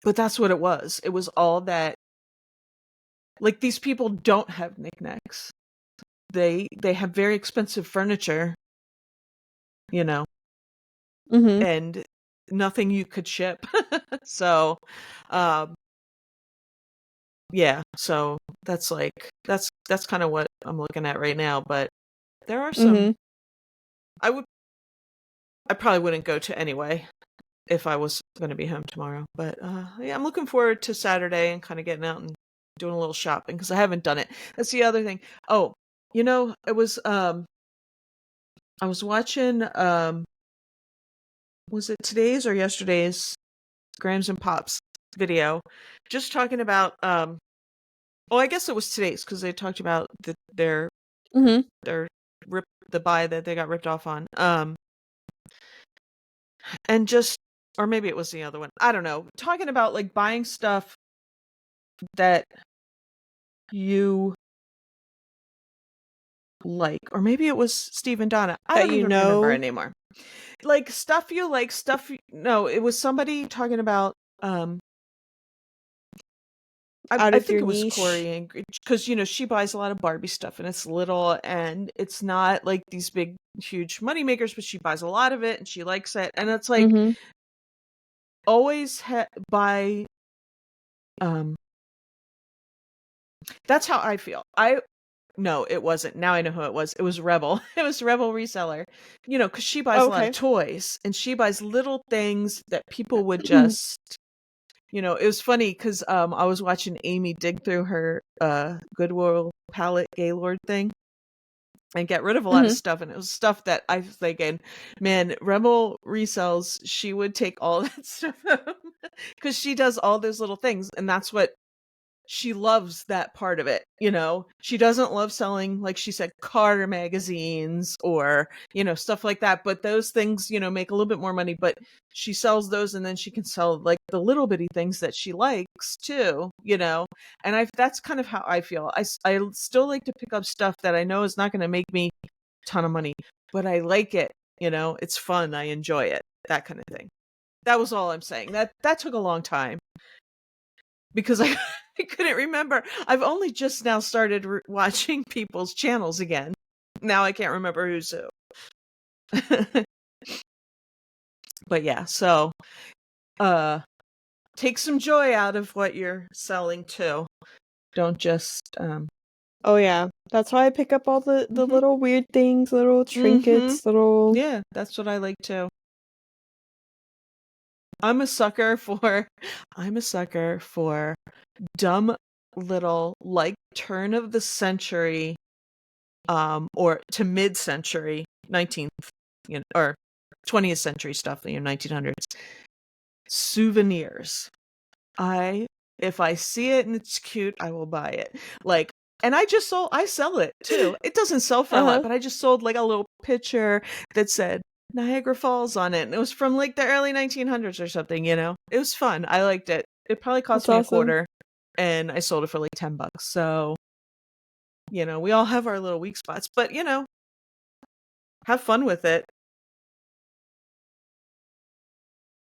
but that's what it was. It was all that, like, these people don't have knickknacks. They have very expensive furniture, you know, Mhm. and nothing you could ship. So, um, yeah, so that's kind of what I'm looking at right now, but there are some Mhm. I would I probably wouldn't go to anyway if I was going to be home tomorrow. But yeah, I'm looking forward to Saturday and kind of getting out and doing a little shopping because I haven't done it. That's the other thing. Oh, it was I was watching was it today's or yesterday's Grams and Pops video, just talking about well, I guess it was today's because they talked about Mhm. their the buy that they got ripped off on. And just, or maybe it was the other one. I don't know. Talking about like buying stuff that you like, or maybe it was Steve and Donna. I That don't you even remember know anymore. Like stuff you like, no, it was somebody talking about out I of think your it was niche. Corey, and because she buys a lot of Barbie stuff and it's little and it's not like these big huge money makers, but she buys a lot of it and she likes it, and it's like Mhm. always buy um that's how I feel. No, it wasn't. Now I know who it was. It was Rebel. It was Rebel Reseller. Because she buys a lot of Okay. toys and she buys little things that people would just, it was funny because I was watching Amy dig through her Goodwill palette Gaylord thing and get rid of a lot of Mhm. stuff. And it was stuff that I was thinking, man, Rebel resells, she would take all that stuff home because she does all those little things. And that's what she loves that part of it, you know? She doesn't love selling, like she said, car magazines or, you know, stuff like that. But those things, you know, make a little bit more money. But she sells those and then she can sell like the little bitty things that she likes too, you know? And that's kind of how I feel. I still like to pick up stuff that I know is not going to make me a ton of money, but I like it, you know? It's fun. I enjoy it, that kind of thing. That was all I'm saying. That took a long time because I couldn't remember. I've only just now started watching people's channels again. Now I can't remember who's who. But yeah, so take some joy out of what you're selling too. Don't just Oh yeah. That's why I pick up all the mhm. little weird things, little Mhm. trinkets, little Yeah, that's what I like too. I'm a sucker for I'm a sucker for dumb little like turn of the century or to mid-century 19th, you know, or 20th century stuff, you know, 1900s souvenirs. If I see it and it's cute, I will buy it. Like, and I sell it too. It doesn't sell for a lot, Uh-huh. but I just sold like a little picture that said Niagara Falls on it. And it was from like the early 1900s or something, you know? It was fun. I liked it. It probably cost That's me a awesome. quarter and I sold it for like $10. So, you know, we all have our little weak spots, but you know, have fun with it.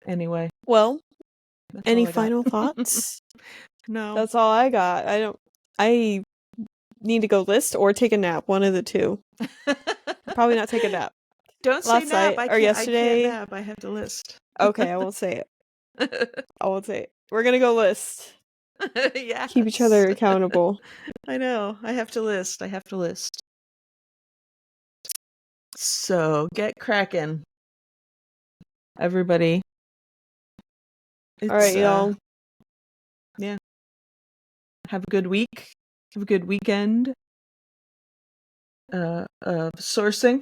Anyway, Well, that's any all I got. final thoughts? No. That's all I got. I need to go list or take a nap, one of the two. Probably not take a nap. Don't say Last nap. night or I can't yesterday. nap. I have to list. Okay, I won't say it. I won't say it. We're gonna go list. Keep each Yes. other accountable. I know. I have to list. I have to list. So get cracking, everybody. All right, It's y'all. yeah. Have a good week. Have a good weekend of sourcing.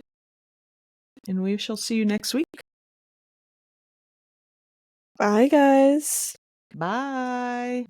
And we shall see you next week. Bye, guys. Bye.